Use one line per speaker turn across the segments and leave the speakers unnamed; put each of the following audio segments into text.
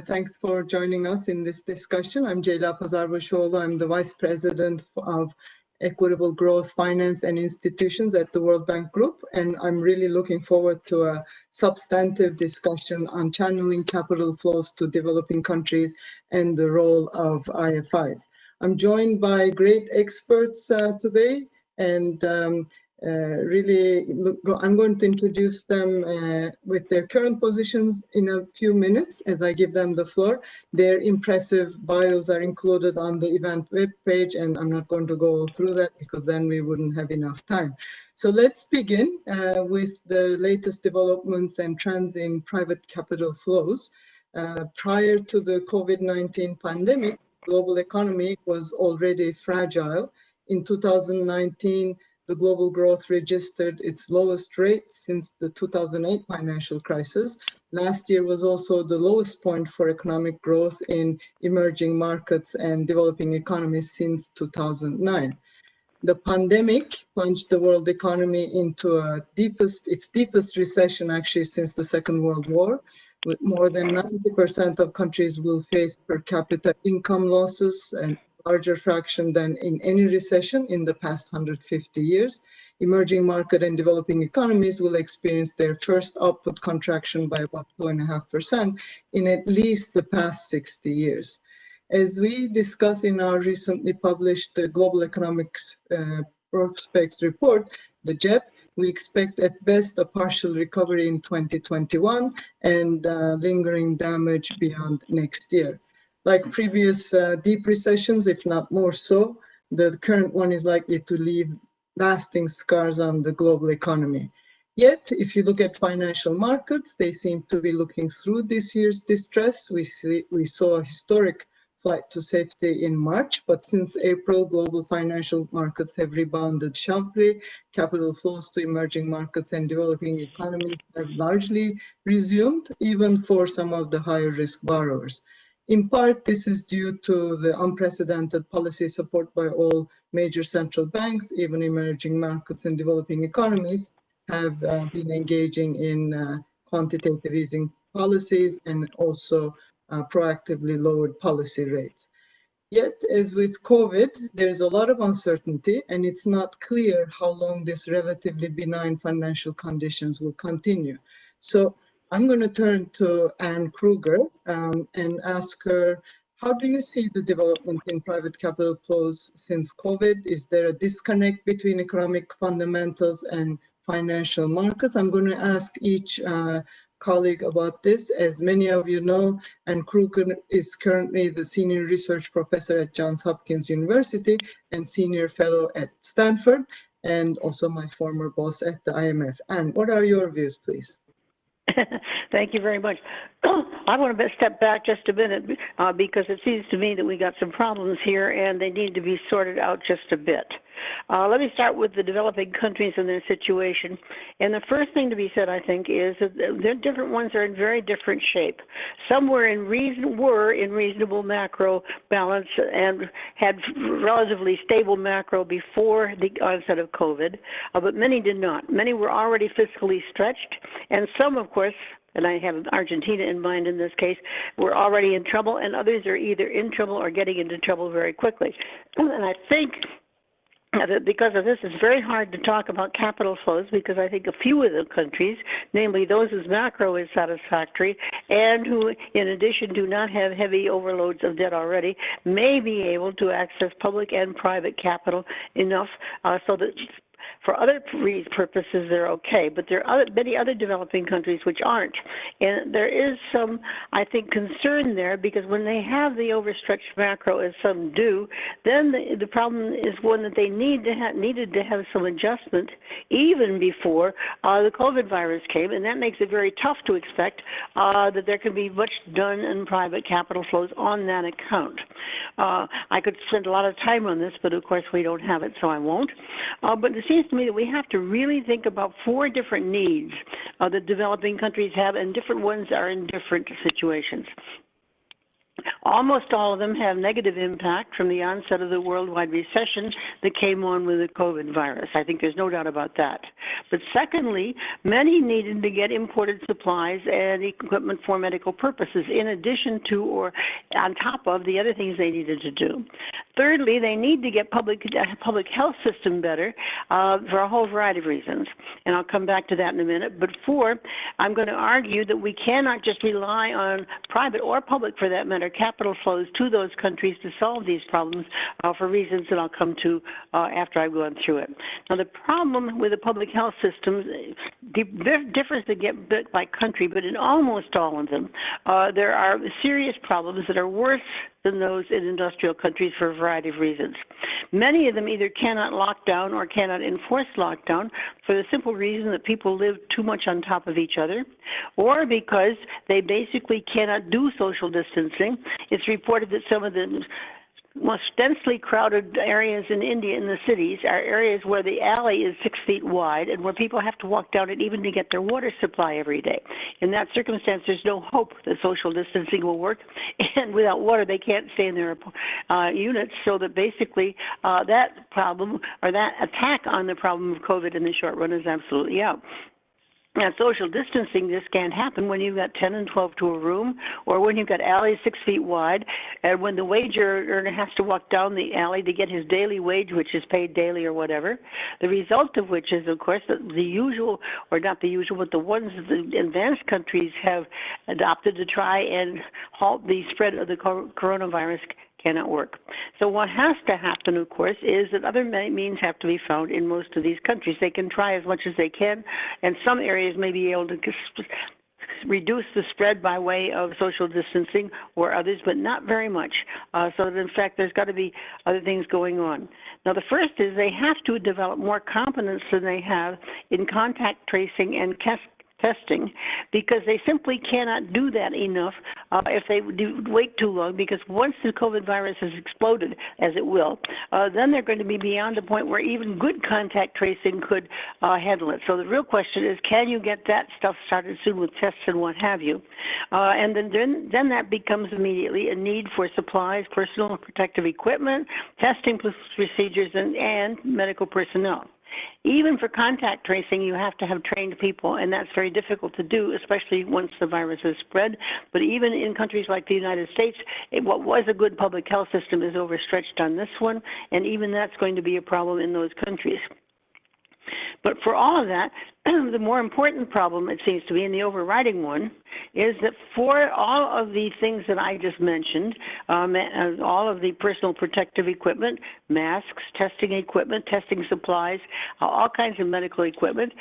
Thanks for joining us in this discussion. I'm Ceyla Pazarbaşoğlu. I'm the Vice President of Equitable Growth, Finance and Institutions at the World Bank Group, and I'm really looking forward to a substantive discussion on channeling capital flows to developing countries and the role of IFIs. I'm joined by great experts today, and I'm going to introduce them with their current positions in a few minutes as I give them the floor. Their impressive bios are included on the event webpage, and I'm not going to go through that because then we wouldn't have enough time. So let's begin with the latest developments and trends in private capital flows. Prior to the COVID-19 pandemic, global economy was already fragile. In 2019, the global growth registered its lowest rate since the 2008 financial crisis. Last year was also the lowest point for economic growth in emerging markets and developing economies since 2009. The pandemic plunged the world economy into its deepest recession actually since the Second World War. With more than 90% of countries will face per capita income losses, and larger fraction than in any recession in the past 150 years. Emerging market and developing economies will experience their first output contraction by about 2.5% in at least the past 60 years. As we discuss in our recently published Global Economics Prospects Report, the GEP, we expect at best a partial recovery in 2021 and lingering damage beyond next year. Like previous deep recessions, if not more so, the current one is likely to leave lasting scars on the global economy. Yet, if you look at financial markets, they seem to be looking through this year's distress. We saw a historic flight to safety in March, but since April, global financial markets have rebounded sharply. Capital flows to emerging markets and developing economies have largely resumed, even for some of the higher risk borrowers. In part, this is due to the unprecedented policy support by all major central banks. Even emerging markets and developing economies have been engaging in quantitative easing policies and also proactively lowered policy rates. Yet, as with COVID, there is a lot of uncertainty, and it's not clear how long this relatively benign financial conditions will continue. So I'm going to turn to Anne Kruger and ask her, how do you see the development in private capital flows since COVID? Is there a disconnect between economic fundamentals and financial markets? I'm going to ask each colleague about this. As many of you know, Anne Kruger is currently the Senior Research Professor at Johns Hopkins University and Senior Fellow at Stanford, and also my former boss at the IMF. Anne, what are your views, please?
Thank you very much. I want to step back just a minute because it seems to me that we got some problems here and they need to be sorted out just a bit. Let me start with the developing countries and their situation. And the first thing to be said, I think, is that the different ones are in very different shape. Some were in reasonable macro balance and had relatively stable macro before the onset of COVID, but many did not. Many were already fiscally stretched, and some, of course, and I have Argentina in mind in this case, were already in trouble, and others are either in trouble or getting into trouble very quickly. And I think that because of this, it's very hard to talk about capital flows because I think a few of the countries, namely those whose macro is satisfactory and who, in addition, do not have heavy overloads of debt already, may be able to access public and private capital enough so that for other purposes, they're okay, but there are many other developing countries which aren't. And there is some, I think, concern there because when they have the overstretched macro, as some do, then the problem is one that they needed to have some adjustment even before the COVID virus came, and that makes it very tough to expect that there can be much done in private capital flows on that account. I could spend a lot of time on this, but of course we don't have it, so I won't. But it seems to me that we have to really think about 4 different needs that developing countries have, and different ones are in different situations. Almost all of them have negative impact from the onset of the worldwide recession that came on with the COVID virus. I think there's no doubt about that. But secondly, many needed to get imported supplies and equipment for medical purposes, in addition to or on top of the other things they needed to do. Thirdly, they need to get public health system better for a whole variety of reasons, and I'll come back to that in a minute. But four, I'm going to argue that we cannot just rely on private or public, for that matter, capital flows to those countries to solve these problems for reasons that I'll come to after I've gone through it. Now, the problem with the public health systems differs by country, but in almost all of them, there are serious problems that are worse than those in industrial countries for a variety of reasons. Many of them either cannot lock down or cannot enforce lockdown for the simple reason that people live too much on top of each other, or because they basically cannot do social distancing. It's reported that some of the most densely crowded areas in India, in the cities, are areas where the alley is 6 feet wide and where people have to walk down it even to get their water supply every day. In that circumstance, there's no hope that social distancing will work, and without water, they can't stay in their units, so that basically that problem, or that attack on the problem of COVID in the short run, is absolutely out. Now, social distancing just can't happen when you've got 10 and 12 to a room, or when you've got alleys 6 feet wide, and when the wage earner has to walk down the alley to get his daily wage, which is paid daily or whatever. The result of which is, of course, that the usual, or not the usual, but the ones that the advanced countries have adopted to try and halt the spread of the coronavirus cannot work. So what has to happen, of course, is that other means have to be found in most of these countries. They can try as much as they can, and some areas may be able to reduce the spread by way of social distancing, or others, but not very much. So that, in fact, there's got to be other things going on. Now, the first is they have to develop more competence than they have in contact tracing and testing, because they simply cannot do that enough if they wait too long, because once the COVID virus has exploded, as it will, then they're going to be beyond the point where even good contact tracing could handle it. So the real question is, can you get that stuff started soon with tests and what have you? And then that becomes immediately a need for supplies, personal protective equipment, testing procedures, and medical personnel. Even for contact tracing, you have to have trained people, and that's very difficult to do, especially once the virus has spread. But even in countries like the United States, what was a good public health system is overstretched on this one, and even that's going to be a problem in those countries. But for all of that, the more important problem, it seems to be, and the overriding one, is that for all of the things that I just mentioned, all of the personal protective equipment, masks, testing equipment, testing supplies, all kinds of medical equipment,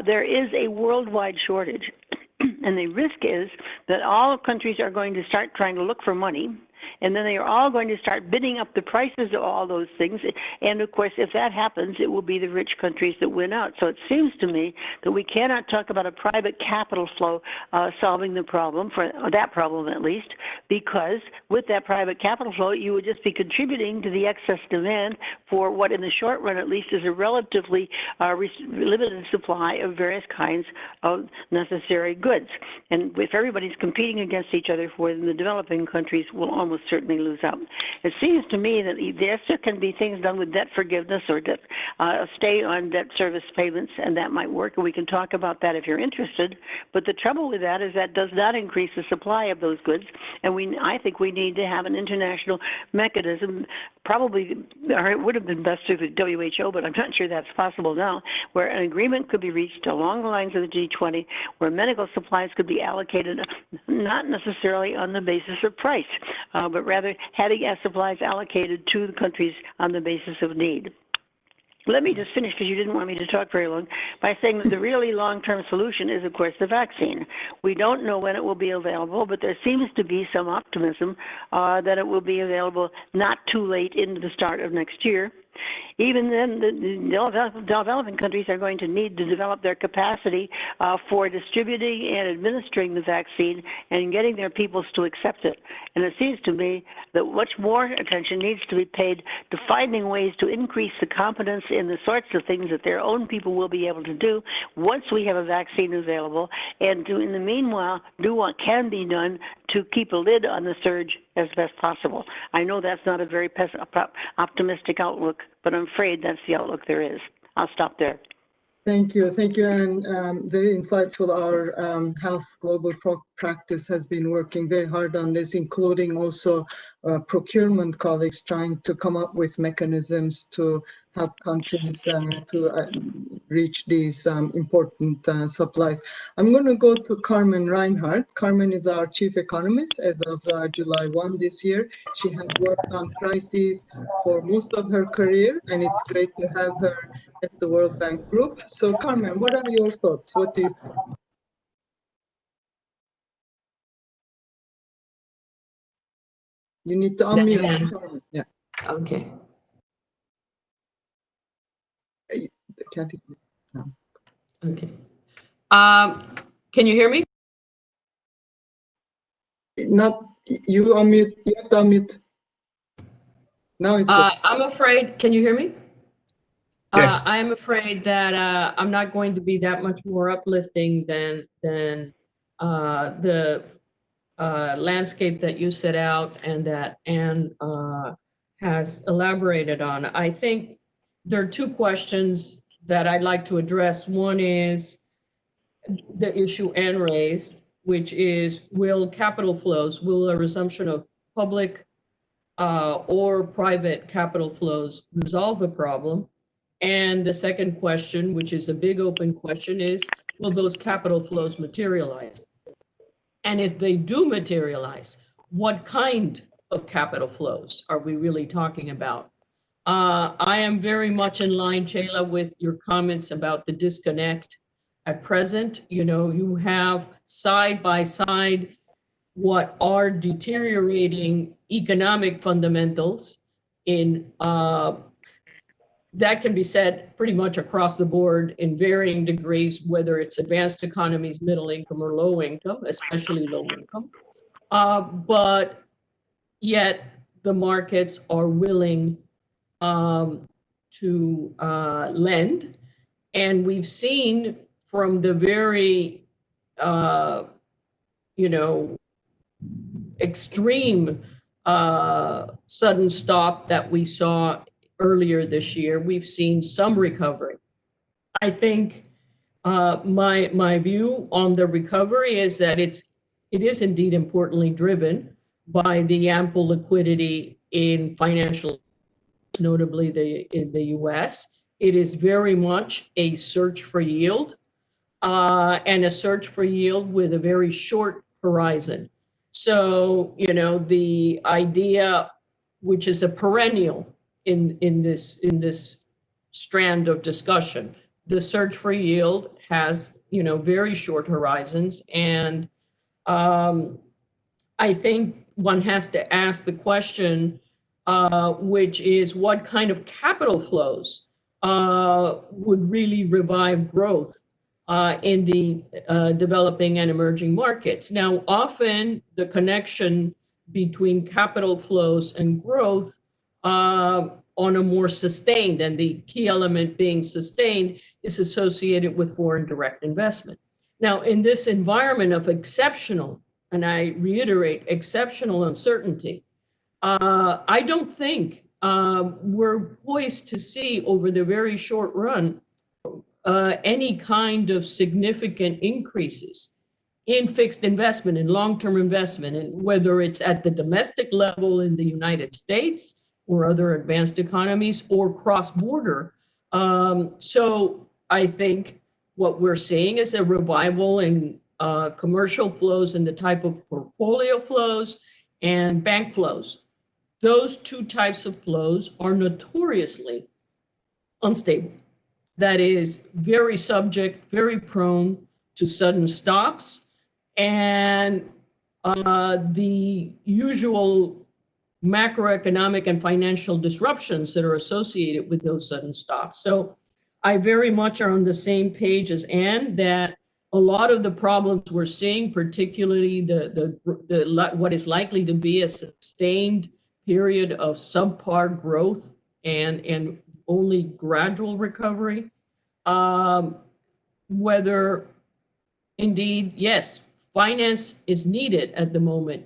there is a worldwide shortage. And the risk is that all countries are going to start trying to look for money, and then they are all going to start bidding up the prices of all those things. And, of course, if that happens, it will be the rich countries that win out. So it seems to me that we cannot talk about a private capital flow solving the problem, for that problem at least, because with that private capital flow, you would just be contributing to the excess demand for what, in the short run at least, is a relatively limited supply of various kinds of necessary goods. And if everybody's competing against each other for them, the developing countries will almost certainly lose out. It seems to me that yes, there can be things done with debt forgiveness or debt, stay on debt service payments, and that might work, and we can talk about that if you're interested. But the trouble with that is that does not increase the supply of those goods, and I think we need to have an international mechanism, probably, or it would have been best through the WHO, but I'm not sure that's possible now, where an agreement could be reached along the lines of the G20, where medical supplies could be allocated not necessarily on the basis of price, but rather having supplies allocated to the countries on the basis of need. Let me just finish, because you didn't want me to talk very long, by saying that the really long-term solution is, of course, the vaccine. We don't know when it will be available, but there seems to be some optimism that it will be available not too late into the start of next year. Even then, the developing countries are going to need to develop their capacity for distributing and administering the vaccine and getting their peoples to accept it. And it seems to me that much more attention needs to be paid to finding ways to increase the competence in the sorts of things that their own people will be able to do once we have a vaccine available, and to, in the meanwhile, do what can be done to keep a lid on the surge as best possible. I know that's not a very optimistic outlook, but I'm afraid that's the outlook there is. I'll stop there.
Thank you, and very insightful. Our health global practice has been working very hard on this, including also procurement colleagues trying to come up with mechanisms to help countries to reach these important supplies. I'm going to go to Carmen Reinhardt. Carmen is our chief economist as of July 1 this year. She has worked on crises for most of her career, and it's great to have her at the World Bank Group. So Carmen, what are your thoughts? What do you think? You need to unmute. Carmen. Yeah.
Okay.
Can't no.
Okay. Can you hear me?
Not you unmute. You have to unmute. Now it's good.
I'm afraid. Can you hear me?
Yes.
I'm afraid that I'm not going to be that much more uplifting than the landscape that you set out and that Anne has elaborated on. I think there are two questions that I'd like to address. One is the issue Anne raised, which is, will capital flows, will a resumption of public or private capital flows resolve the problem? And the second question, which is a big open question, is, will those capital flows materialize? And if they do materialize, what kind of capital flows are we really talking about? I am very much in line, Chela, with your comments about the disconnect at present. You know, you have side by side what are deteriorating economic fundamentals in that can be said pretty much across the board in varying degrees, whether it's advanced economies, middle income, or low income, especially low income. But yet the markets are willing to lend. And we've seen from the very, extreme sudden stop that we saw earlier this year, we've seen some recovery. I think my view on the recovery is that it is indeed importantly driven by the ample liquidity in financial, notably in the US. It is very much a search for yield and a search for yield with a very short horizon. So, you know, the idea, which is a perennial in this strand of discussion, the search for yield has, you know, very short horizons. And I think one has to ask the question, which is, what kind of capital flows would really revive growth in the developing and emerging markets? Now, often the connection between capital flows and growth on a more sustained, and the key element being sustained, is associated with foreign direct investment. Now, in this environment of exceptional, and I reiterate, exceptional uncertainty, I don't think we're poised to see over the very short run any kind of significant increases in fixed investment, in long-term investment, and whether it's at the domestic level in the United States or other advanced economies or cross-border. So I think what we're seeing is a revival in commercial flows and the type of portfolio flows and bank flows. Those two types of flows are notoriously unstable. That is very subject, very prone to sudden stops, and the usual macroeconomic and financial disruptions that are associated with those sudden stops. So I very much are on the same page as Anne that a lot of the problems we're seeing, particularly what is likely to be a sustained period of subpar growth and only gradual recovery, whether indeed, yes, finance is needed at the moment.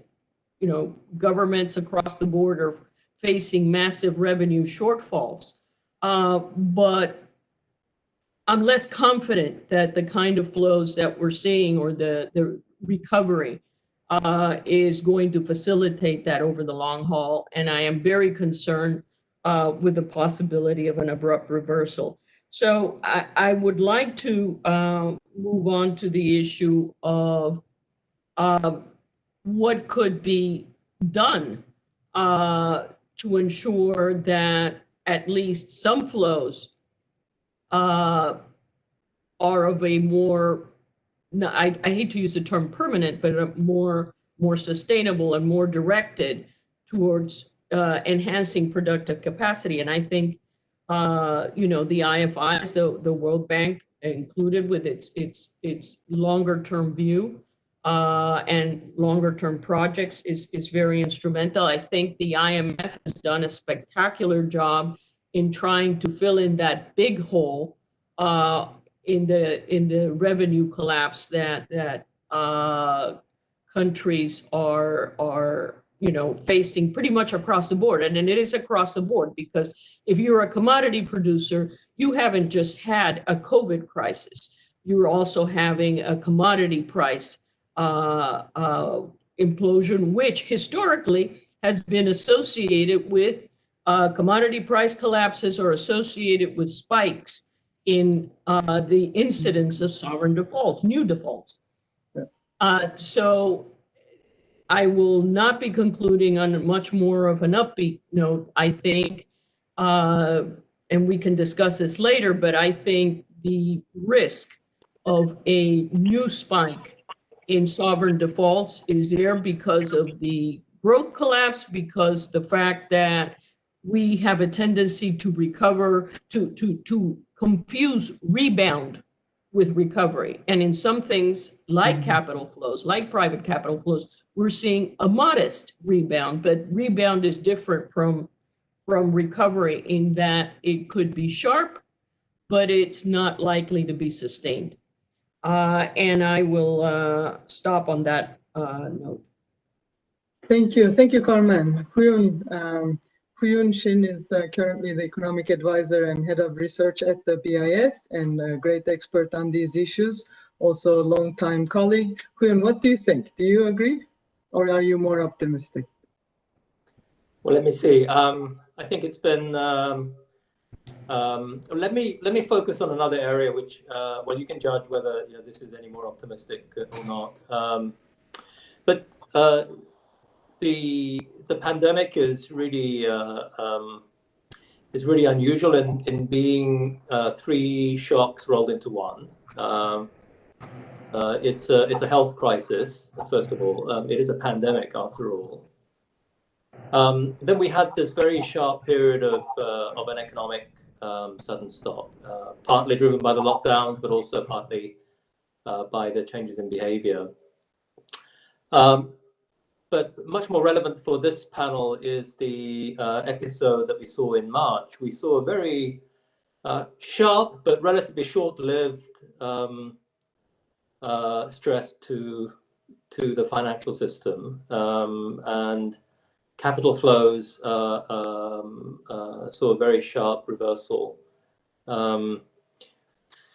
You know, governments across the board are facing massive revenue shortfalls. But I'm less confident that the kind of flows that we're seeing or the recovery is going to facilitate that over the long haul. And I am very concerned with the possibility of an abrupt reversal. So I would like to move on to the issue of what could be done to ensure that at least some flows are of a more, no, I hate to use the term permanent, but a more sustainable and more directed towards enhancing productive capacity. And I think, you know, the IFIs, the World Bank included with its longer term view and longer term projects is very instrumental. I think the IMF has done a spectacular job in trying to fill in that big hole in the revenue collapse that countries are you know facing pretty much across the board. And it is across the board, because if you're a commodity producer, you haven't just had a COVID crisis, you're also having a commodity price implosion, which historically has been associated with commodity price collapses or associated with spikes in the incidence of sovereign defaults, new defaults. So I will not be concluding on much more of an upbeat note, I think, and we can discuss this later, but I think the risk of a new spike in sovereign defaults is there because of the growth collapse, because the fact that we have a tendency to recover, to confuse rebound with recovery. And in some things like capital flows, like private capital flows, we're seeing a modest rebound, but rebound is different from recovery in that it could be sharp, but it's not likely to be sustained. And I will stop on that note.
Thank you, Carmen. Huyun Shin is currently the economic advisor and head of research at the BIS and a great expert on these issues, also a longtime colleague. Huyun, what do you think? Do you agree, or are you more optimistic?
Well, let me see. I think it's been. Let me focus on another area, which well, you can judge whether this is any more optimistic or not. But the pandemic is really unusual in being three shocks rolled into one. It's a health crisis, first of all. It is a pandemic, after all. Then we had this very sharp period of an economic sudden stop, partly driven by the lockdowns, but also partly by the changes in behavior. But much more relevant for this panel is the episode that we saw in March. We saw a very sharp but relatively short-lived stress to the financial system, and capital flows saw a very sharp reversal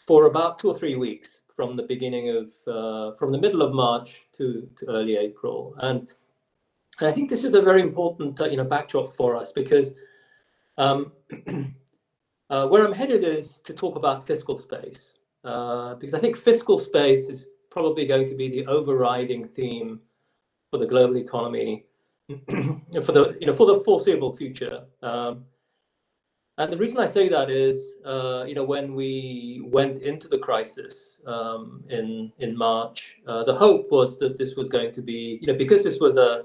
for about 2 or 3 weeks, from the beginning of from the middle of March to early April. And I think this is a very important backdrop for us, because where I'm headed is to talk about fiscal space, because I think fiscal space is probably going to be the overriding theme for the global economy for the foreseeable future. And the reason I say that is, when we went into the crisis in March, the hope was that this was going to be, because this was a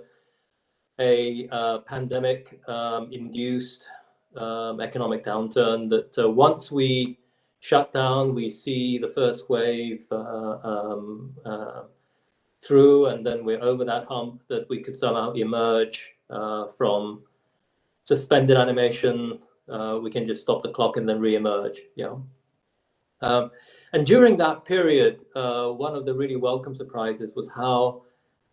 pandemic induced economic downturn, that once we shut down, we see the first wave through, and then we're over that hump, that we could somehow emerge from suspended animation. We can just stop the clock and then re-emerge. And during that period, one of the really welcome surprises was how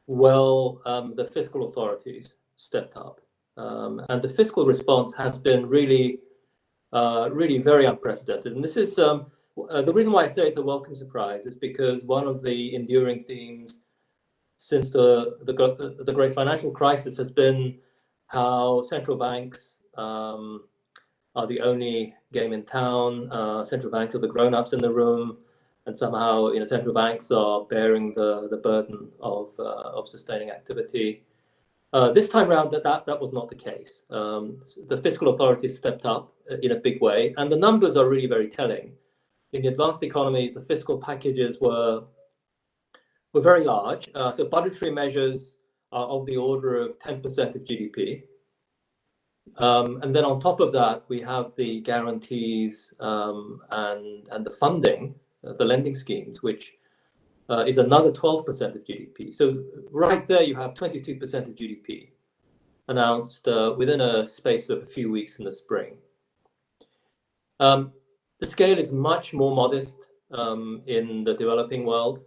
well the fiscal authorities stepped up. And the fiscal response has been really, really very unprecedented. And this is the reason why I say it's a welcome surprise is because one of the enduring themes since the great financial crisis has been how central banks are the only game in town. Central banks are the grown-ups in the room, and somehow, central banks are bearing the burden of sustaining activity. This time around, that was not the case. The fiscal authorities stepped up in a big way, and the numbers are really very telling. In the advanced economies, the fiscal packages were very large. So budgetary measures are of the order of 10% of GDP. And then on top of that, we have the guarantees and the funding, the lending schemes, which is another 12% of GDP. So right there, you have 22% of GDP announced within a space of a few weeks in the spring. The scale is much more modest in the developing world.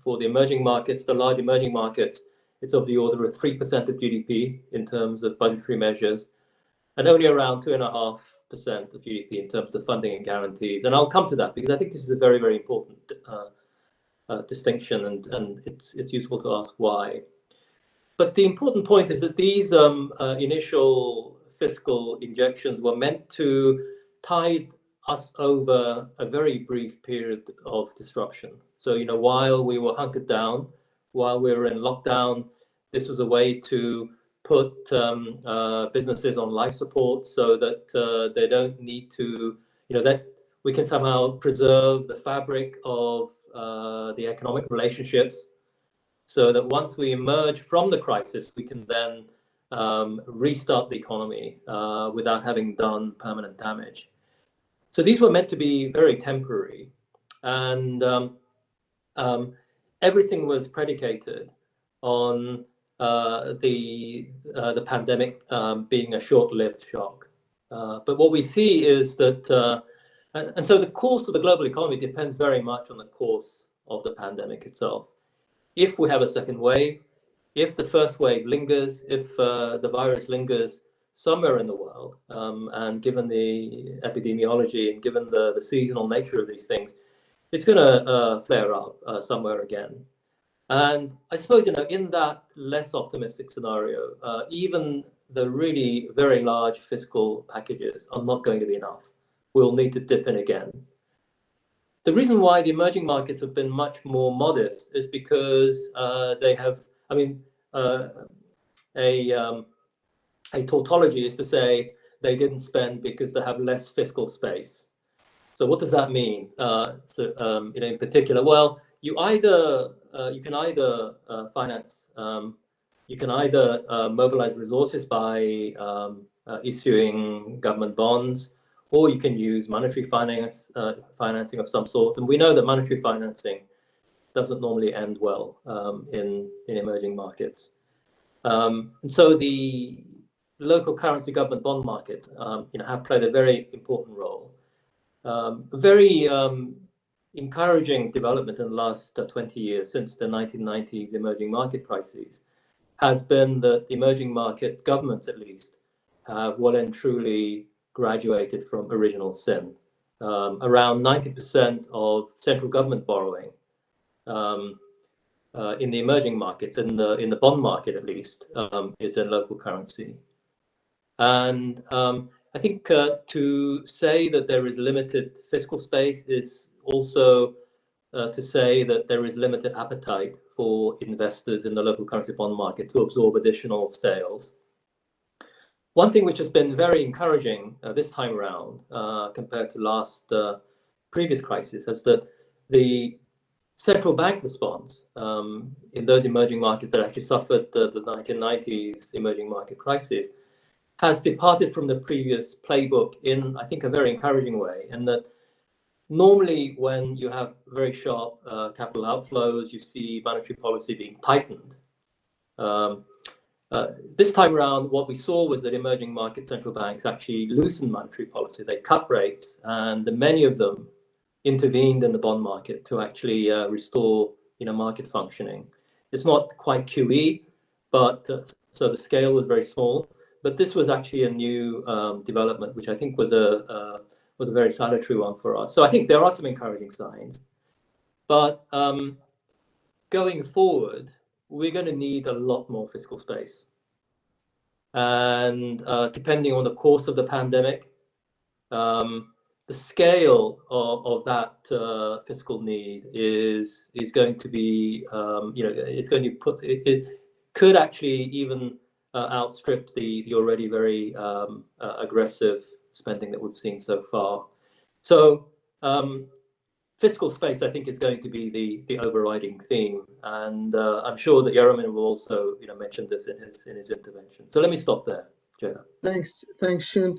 For the emerging markets, the large emerging markets, it's of the order of 3% of GDP in terms of budgetary measures, and only around 2.5% of GDP in terms of funding and guarantees. And I'll come to that because I think this is a very, very important distinction, and it's useful to ask why. But the important point is that these initial fiscal injections were meant to tide us over a very brief period of disruption. So, while we were hunkered down, while we were in lockdown, this was a way to put businesses on life support so that they don't need to, that we can somehow preserve the fabric of the economic relationships, so that once we emerge from the crisis, we can then restart the economy without having done permanent damage. So these were meant to be very temporary, and everything was predicated on the pandemic being a short-lived shock. But what we see is that, and so the course of the global economy depends very much on the course of the pandemic itself. If we have a second wave, if the first wave lingers, if the virus lingers somewhere in the world, and given the epidemiology and given the seasonal nature of these things, it's going to flare up somewhere again. And I suppose, in that less optimistic scenario, even the really very large fiscal packages are not going to be enough. We'll need to dip in again. The reason why the emerging markets have been much more modest is because they have, a tautology is to say they didn't spend because they have less fiscal space. So what does that mean? In particular, well, you can either finance, you can either mobilize resources by issuing government bonds, or you can use monetary financing of some sort. And we know that monetary financing doesn't normally end well in emerging markets. And so the local currency government bond markets have played a very important role. A very encouraging development in the last 20 years, since the 1990s emerging market crises, has been that the emerging market governments, at least, have well and truly graduated from original sin. Around 90% of central government borrowing in the emerging markets, in the bond market at least, is in local currency. And I think to say that there is limited fiscal space is also to say that there is limited appetite for investors in the local currency bond market to absorb additional sales. One thing which has been very encouraging this time around compared to previous crisis is that the central bank response in those emerging markets that actually suffered the 1990s emerging market crisis has departed from the previous playbook in, I think, a very encouraging way. And that normally when you have very sharp capital outflows, you see monetary policy being tightened. This time around, what we saw was that emerging market central banks actually loosened monetary policy. They cut rates, and many of them intervened in the bond market to actually restore market functioning. It's not quite QE, but so the scale was very small. But this was actually a new development, which I think was a very salutary one for us. So I think there are some encouraging signs. But going forward, we're going to need a lot more fiscal space. And depending on the course of the pandemic, the scale of that fiscal need is going to be, it's going to put it could actually even outstrip the already very aggressive spending that we've seen so far. So fiscal space, I think, is going to be the overriding theme, and I'm sure that Yaromin will also mention this in his intervention. So let me stop there, Jonah.
Thanks, Shun.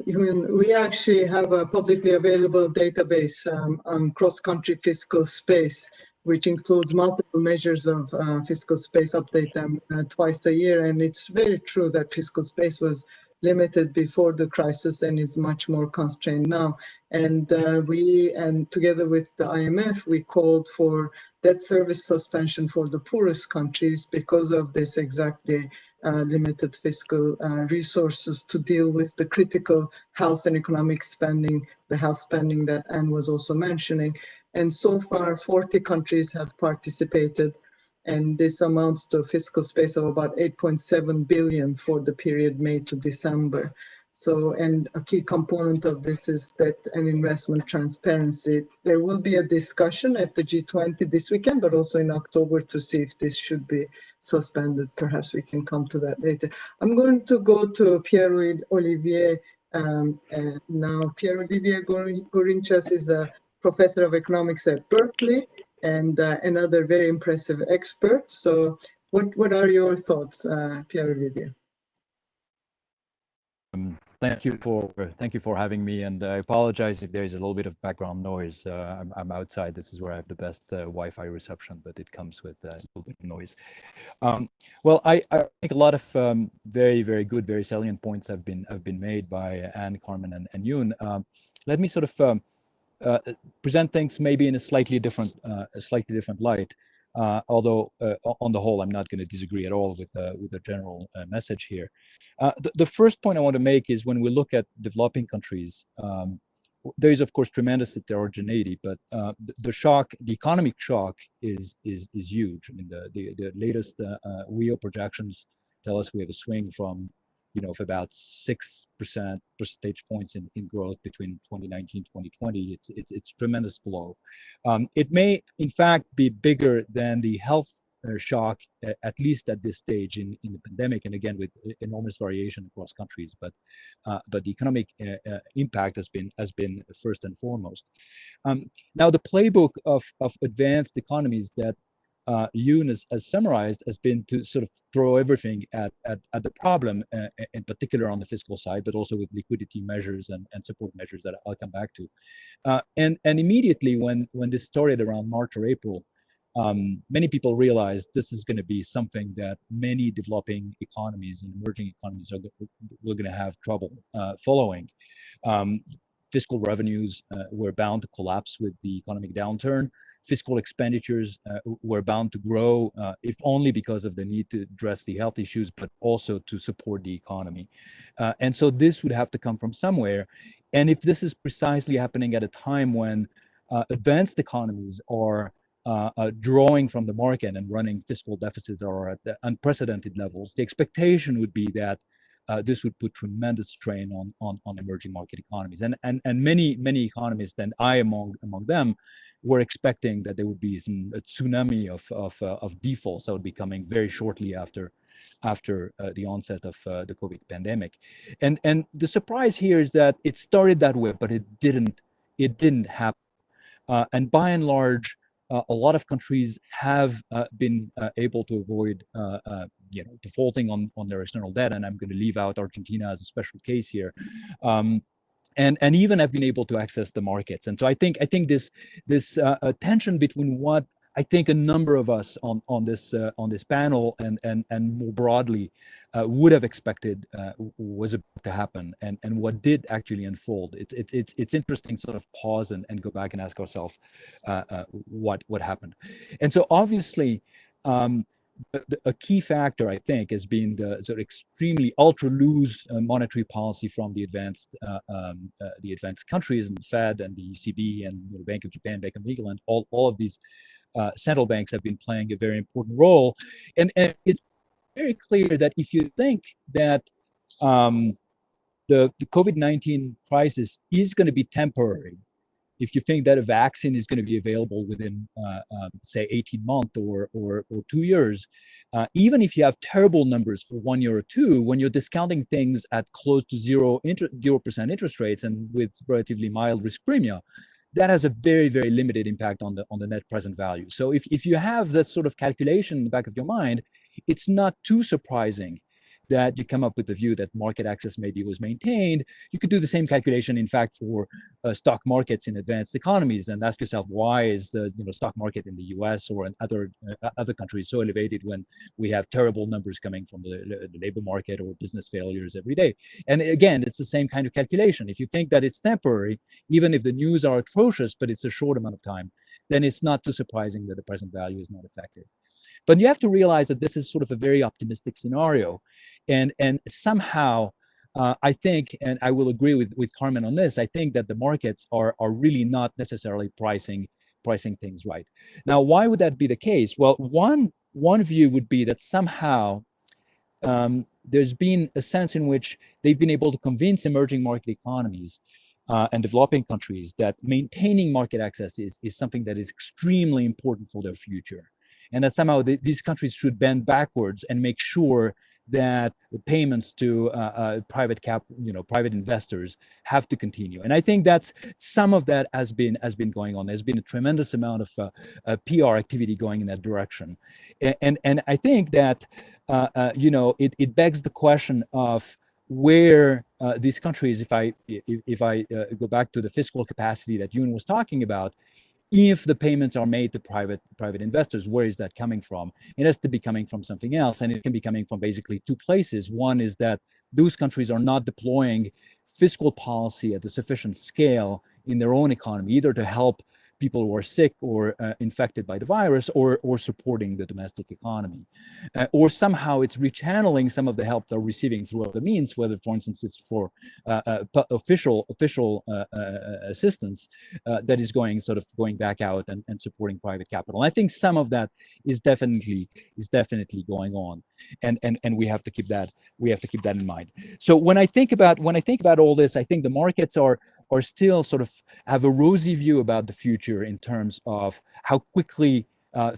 We actually have a publicly available database on cross-country fiscal space, which includes multiple measures of fiscal space, update them twice a year. And it's very true that fiscal space was limited before the crisis and is much more constrained now. And together with the IMF, we called for debt service suspension for the poorest countries because of this exactly limited fiscal resources to deal with the critical health and economic spending, the health spending that Anne was also mentioning. And so far, 40 countries have participated, and this amounts to a fiscal space of about 8.7 billion for the period May to December. So, and a key component of this is debt and investment transparency. There will be a discussion at the G20 this weekend, but also in October to see if this should be suspended. Perhaps we can come to that later. I'm going to go to Pierre-Olivier now. Pierre-Olivier Gourinchas is a professor of economics at Berkeley and another very impressive expert. So what are your thoughts, Pierre-Olivier?
Thank you for having me, and I apologize if there is a little bit of background noise. I'm outside. This is where I have the best Wi-Fi reception, but it comes with a little bit of noise. Well, I think a lot of very good, very salient points have been made by Anne, Carmen, and Yoon. Let me sort of present things maybe in a slightly different light. Although on the whole, I'm not going to disagree at all with the general message here. The first point I want to make is when we look at developing countries, there is of course tremendous heterogeneity, but the economic shock is huge. I mean, the latest WEO projections tell us we have a swing from of about 6 percentage points in growth between 2019 2020. It's tremendous blow. It may in fact be bigger than the health shock, at least at this stage in the pandemic, and again with enormous variation across countries. But the economic impact has been first and foremost. Now the playbook of advanced economies that Yoon has summarized has been to sort of throw everything at the problem, in particular on the fiscal side, but also with liquidity measures and support measures that I'll come back to. And immediately when this started around March or April, many people realized this is going to be something that many developing economies and emerging economies are going to have trouble following. Fiscal revenues were bound to collapse with the economic downturn. Fiscal expenditures were bound to grow, if only because of the need to address the health issues, but also to support the economy. And so this would have to come from somewhere. And if this is precisely happening at a time when advanced economies are drawing from the market and running fiscal deficits that are at unprecedented levels, the expectation would be that this would put tremendous strain on emerging market economies, and many economists, and I among them, were expecting that there would be a tsunami of defaults that would be coming very shortly after the onset of the COVID pandemic, and the surprise here is that it started that way, but it didn't happen, and by and large, a lot of countries have been able to avoid defaulting on their external debt, and I'm going to leave out Argentina as a special case here, and even have been able to access the markets. And so I think this tension between what I think a number of us on this panel and more broadly would have expected was about to happen, and what did actually unfold. It's interesting to sort of pause and go back and ask ourselves what happened. And so obviously a key factor, I think, has been the sort of extremely ultra loose monetary policy from the advanced countries, and the Fed and the ECB and the Bank of Japan, Bank of England. All of these central banks have been playing a very important role, and it's very clear that if you think that the COVID-19 crisis is going to be temporary, if you think that a vaccine is going to be available within, say, 18 months or 2 years, even if you have terrible numbers for 1 year or two, when you're discounting things at close to 0% interest rates and with relatively mild risk premia, that has a very, very limited impact on the net present value. So if you have that sort of calculation in the back of your mind, it's not too surprising that you come up with the view that market access maybe was maintained. You could do the same calculation, in fact, for stock markets in advanced economies, and ask yourself, why is the stock market in the U.S. or in other countries so elevated when we have terrible numbers coming from the labor market or business failures every day? And again, it's the same kind of calculation. If you think that it's temporary, even if the news are atrocious, but it's a short amount of time, then it's not too surprising that the present value is not affected. But you have to realize that this is sort of a very optimistic scenario. And somehow, I think, and I will agree with Carmen on this, I think that the markets are really not necessarily pricing things right. Now, why would that be the case? Well, one view would be that somehow there's been a sense in which they've been able to convince emerging market economies and developing countries that maintaining market access is something that is extremely important for their future. And that somehow these countries should bend backwards and make sure that the payments to private investors have to continue. And I think that's some of that has been going on. There's been a tremendous amount of PR activity going in that direction, and I think that it begs the question of where these countries, if I go back to the fiscal capacity that Yoon was talking about, if the payments are made to private investors, where is that coming from? It has to be coming from something else, and it can be coming from basically two places. One is that those countries are not deploying fiscal policy at a sufficient scale in their own economy, either to help people who are sick or infected by the virus, or supporting the domestic economy. Or somehow it's rechanneling some of the help they're receiving through other means, whether, for instance, it's for official assistance that is going back out and supporting private capital. And I think some of that is definitely going on, and we have to keep that in mind. So when I think about all this, I think the markets are still sort of have a rosy view about the future in terms of how quickly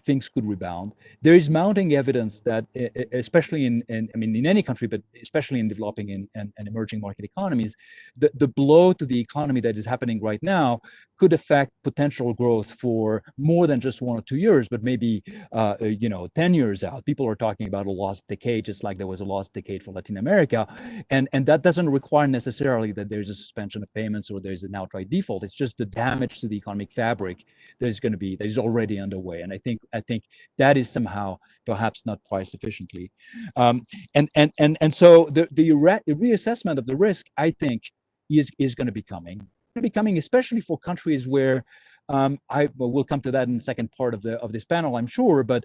things could rebound. There is mounting evidence that, especially in any country, but especially in developing and emerging market economies, the blow to the economy that is happening right now could affect potential growth for more than just 1 or 2 years, but maybe 10 years out. People are talking about a lost decade, just like there was a lost decade for Latin America, and that doesn't require necessarily that there's a suspension of payments or there's an outright default. It's just the damage to the economic fabric that is already underway, and I think that is somehow perhaps not priced sufficiently, and so the reassessment of the risk, I think, is going to be coming, especially for countries where we'll come to that in the second part of this panel, I'm sure, but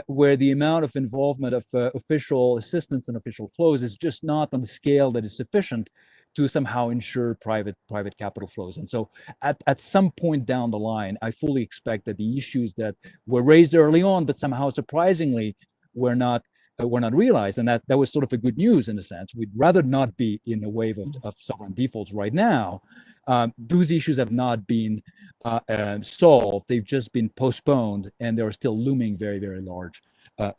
where the amount of involvement of official assistance and official flows is just not on the scale that is sufficient to somehow ensure private capital flows. And so at some point down the line, I fully expect that the issues that were raised early on, but somehow surprisingly were not realized, and that was sort of a good news in a sense. We'd rather not be in a wave of sovereign defaults right now. Those issues have not been solved. They've just been postponed, and they're still looming very, very large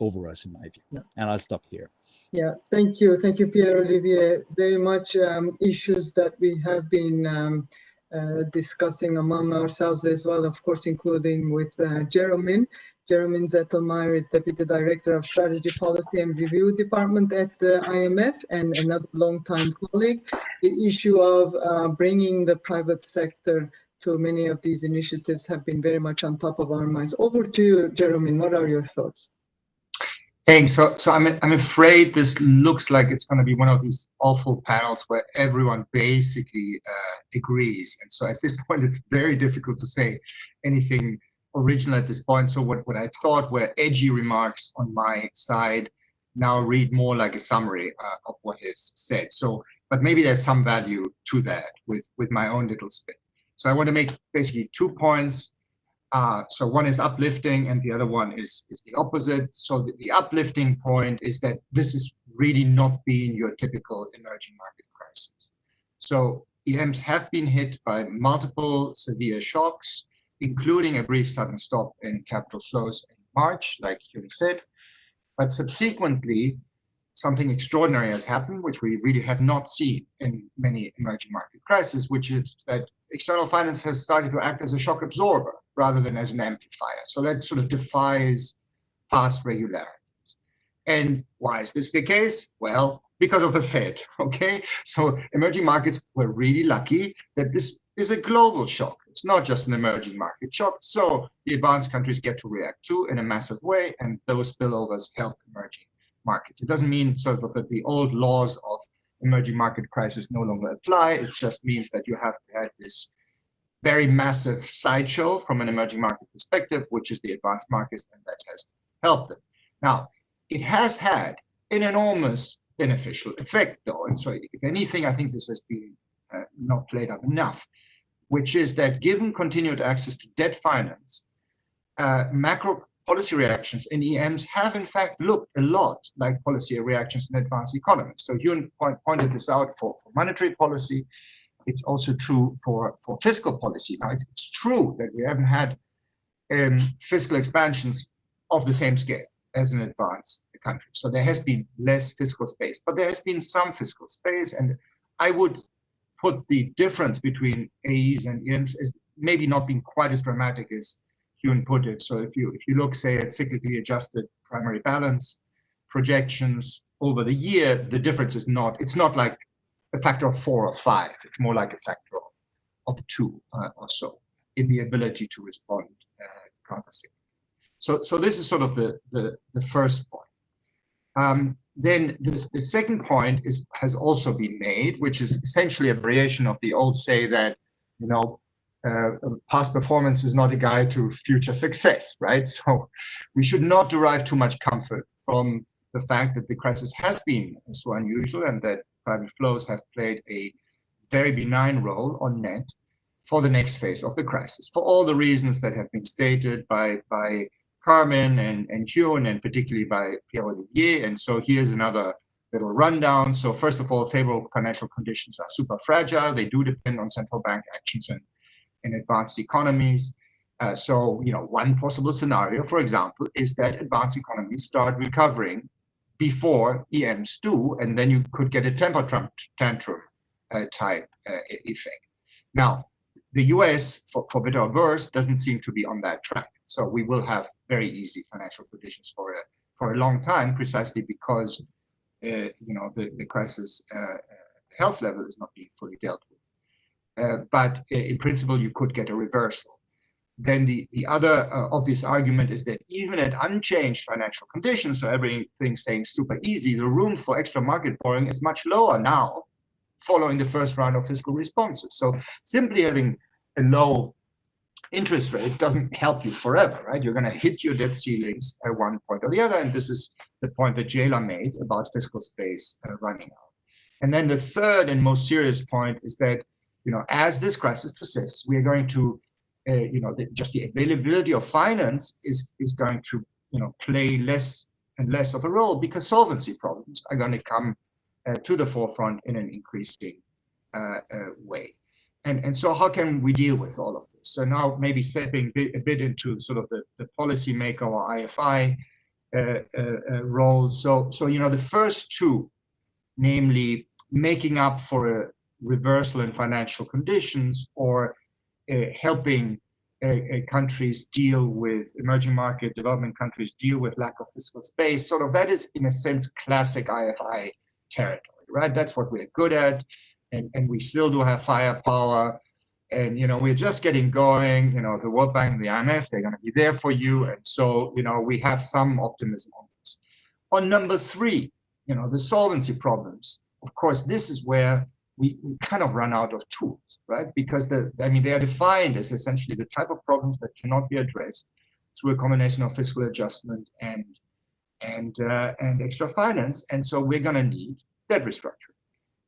over us, in my view. Yeah. And I'll stop here.
Yeah, thank you, Pierre-Olivier. Very much issues that we have been discussing among ourselves as well, of course, including with Jerome. Jerome Zettelmeyer is Deputy Director of Strategy, Policy and Review Department at the IMF, and another longtime colleague. The issue of bringing the private sector to many of these initiatives have been very much on top of our minds. Over to you, Jeremy. What are your thoughts?
Thanks. So I'm afraid this looks like it's going to be one of these awful panels where everyone basically agrees. And so at this point, it's very difficult to say anything original at this point. So what I thought were edgy remarks on my side now read more like a summary of what is said. So, but maybe there's some value to that with my own little spin. So I want to make basically 2 points. So one is uplifting and the other one is the opposite. So the uplifting point is that this is really not being your typical emerging market crisis. So EMs have been hit by multiple severe shocks, including a brief sudden stop in capital flows in March, like you said. But subsequently, something extraordinary has happened, which we really have not seen in many emerging market crises, which is that external finance has started to act as a shock absorber rather than as an amplifier. So that sort of defies past regularities. And why is this the case? Well, because of the Fed, okay? So emerging markets were really lucky that this is a global shock. It's not just an emerging market shock. So the advanced countries get to react to in a massive way, and those spillovers help emerging markets. It doesn't mean sort of that the old laws of emerging market crisis no longer apply. It just means that you have to have this very massive sideshow from an emerging market perspective, which is the advanced markets, and that has helped them. Now, it has had an enormous beneficial effect, though, and so if anything, I think this has been not played up enough, which is that given continued access to debt finance, macro policy reactions in EMs have in fact looked a lot like policy reactions in advanced economies. So Hyun pointed this out for monetary policy. It's also true for fiscal policy. Now, it's true that we haven't had fiscal expansions of the same scale as an advanced country. So there has been less fiscal space, but there has been some fiscal space. And I would put the difference between AEs and EMs as maybe not being quite as dramatic as Hyun put it. So if you look, say, at cyclically adjusted primary balance projections over the year, the difference is not, it's not like a factor of 4 or 5. It's more like a factor of 2 or so in the ability to respond countercyclically. So this is sort of the first point. Then the second point has also been made, which is essentially a variation of the old say that, you know, past performance is not a guide to future success, right? So we should not derive too much comfort from the fact that the crisis has been so unusual and that private flows have played a very benign role on net for the next phase of the crisis, for all the reasons that have been stated by Carmen and Hyun, and particularly by Pierre-Olivier. And so here's another little rundown. So first of all, favorable financial conditions are super fragile. They do depend on central bank actions in advanced economies. So, you know, one possible scenario, for example, is that advanced economies start recovering before EMs do, and then you could get a temper tantrum type effect. Now, the US, for better or worse, doesn't seem to be on that track. So we will have very easy financial conditions for a long time, precisely because you know, the crisis health level is not being fully dealt with. But in principle, you could get a reversal. Then the other obvious argument is that even at unchanged financial conditions, so everything staying super easy, the room for extra market borrowing is much lower now, following the first round of fiscal responses. So simply having a low interest rate doesn't help you forever, right? You're going to hit your debt ceilings at one point or the other, and this is the point that Jayla made about fiscal space running out. And then the third and most serious point is that, you know, as this crisis persists, we are going to, you know, just the availability of finance is going to, you know, play less and less of a role because solvency problems are going to come to the forefront in an increasing way. And so how can we deal with all of this? So now maybe stepping a bit into sort of the policymaker or IFI role. So, you know, the first two, namely making up for a reversal in financial conditions or helping countries deal with emerging market development countries deal with lack of fiscal space, sort of that is in a sense classic IFI territory, right? That's what we're good at. And we still do have firepower. And, we're just getting going. The World Bank and the IMF, they're going to be there for you. And so, we have some optimism on this. On number 3, the solvency problems. Of course, this is where we kind of run out of tools, right? Because they are defined as essentially the type of problems that cannot be addressed through a combination of fiscal adjustment and extra finance. And so we're going to need debt restructuring.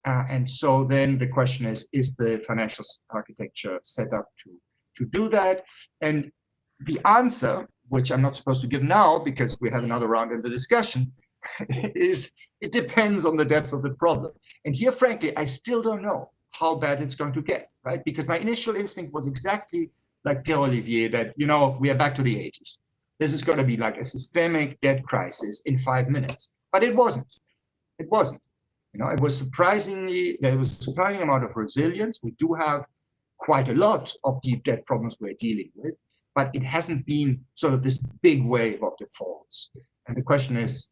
And so then the question is the financial architecture set up to do that? And the answer, which I'm not supposed to give now because we have another round in the discussion, is it depends on the depth of the problem. And here, frankly, I still don't know how bad it's going to get, right? Because my initial instinct was exactly like Pierre-Olivier, that, we are back to the 80s. This is going to be like a systemic debt crisis in 5 minutes. But it wasn't. It wasn't. It was there was a surprising amount of resilience. We do have quite a lot of deep debt problems we're dealing with, but it hasn't been sort of this big wave of defaults. And the question is,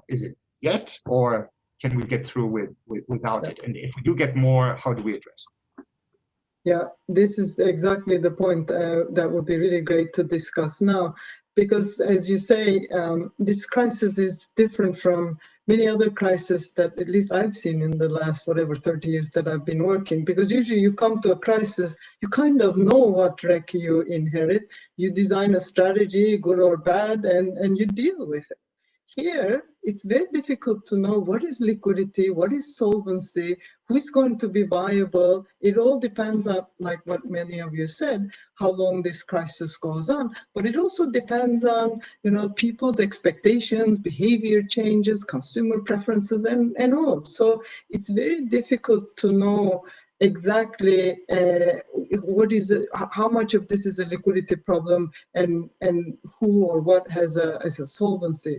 is it yet, or can we get through without it? And if we do get more, how do we address it?
Yeah, this is exactly the point that would be really great to discuss now, because as you say, this crisis is different from many other crises that at least I've seen in the last, 30 years that I've been working, because usually you come to a crisis, you kind of know what wreck you inherit, you design a strategy, good or bad, and you deal with it. Here, it's very difficult to know what is liquidity, what is solvency, who's going to be viable. It all depends on, like what many of you said, how long this crisis goes on. But it also depends on, people's expectations, behavior changes, consumer preferences, and all. So it's very difficult to know exactly how much of this is a liquidity problem and who or what has a solvency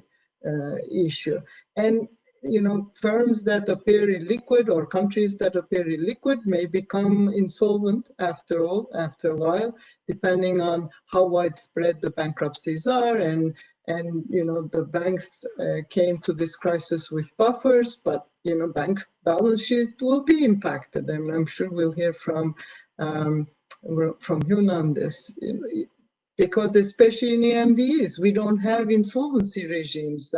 issue. And firms that appear illiquid or countries that appear illiquid may become insolvent after a while, depending on how widespread the bankruptcies are. And the banks came to this crisis with buffers, but banks' balance sheet will be impacted, and I'm sure we'll hear from Hyun on this. Because especially in EMDs, we don't have insolvency regimes.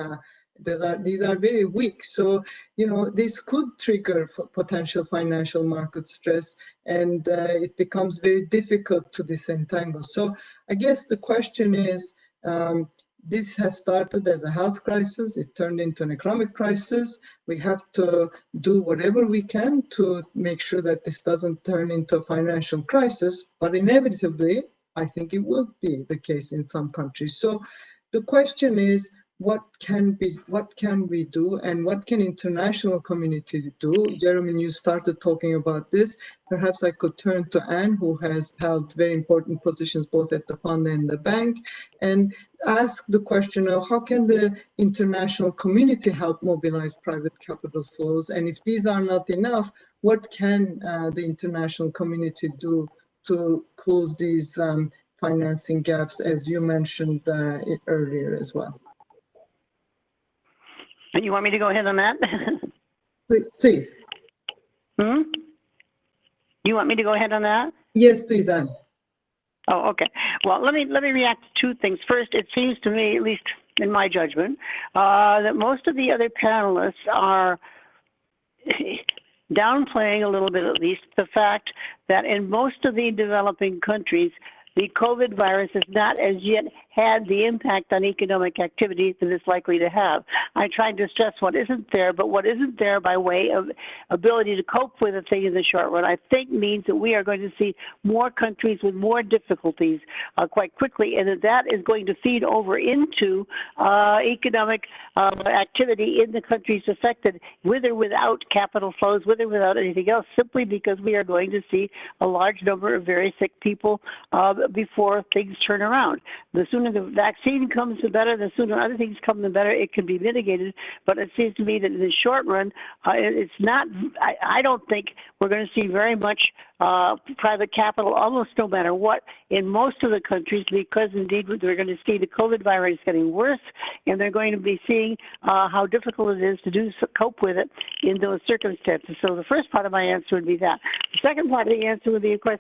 These are very weak. So, this could trigger potential financial market stress, and it becomes very difficult to disentangle. So I guess the question is, this has started as a health crisis. It turned into an economic crisis. We have to do whatever we can to make sure that this doesn't turn into a financial crisis, but inevitably, I think it will be the case in some countries. So the question is, what can we do, and what can international community do? Jeremy, you started talking about this. Perhaps I could turn to Anne, who has held very important positions both at the fund and the bank, and ask the question of how can the international community help mobilize private capital flows? And if these are not enough, what can the international community do to close these financing gaps, as you mentioned earlier as well?
You want me to go ahead on that?
Please.
You want me to go ahead on that?
Yes, please, Anne.
Oh, okay. Well, let me react to two things. First, it seems to me, at least in my judgment, that most of the other panelists are downplaying a little bit, at least, the fact that in most of the developing countries, the COVID virus has not as yet had the impact on economic activity that it's likely to have. I tried to stress what isn't there, but what isn't there by way of ability to cope with a thing in the short run, I think means that we are going to see more countries with more difficulties quite quickly, and that is going to feed over into economic activity in the countries affected, with or without capital flows, with or without anything else, simply because we are going to see a large number of very sick people before things turn around. The sooner sooner the vaccine comes, the better. The sooner other things come, the better it can be mitigated. But it seems to me that in the short run, it's not. I don't think we're going to see very much private capital, almost no matter what, in most of the countries, because indeed we're going to see the COVID virus getting worse, and they're going to be seeing how difficult it is to cope with it in those circumstances. So the first part of my answer would be that. The second part of the answer would be, of course,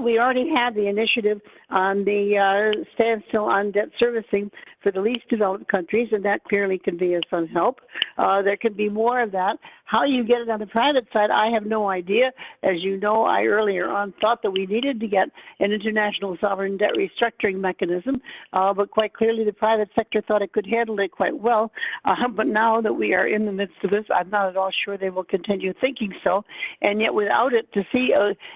we already had the initiative on the standstill on debt servicing for the least developed countries, and that clearly can be of some help. There can be more of that. How you get it on the private side, I have no idea. As you know, I earlier on thought that we needed to get an international sovereign debt restructuring mechanism, but quite clearly the private sector thought it could handle it quite well. But now that we are in the midst of this, I'm not at all sure they will continue thinking so. And yet without it, to see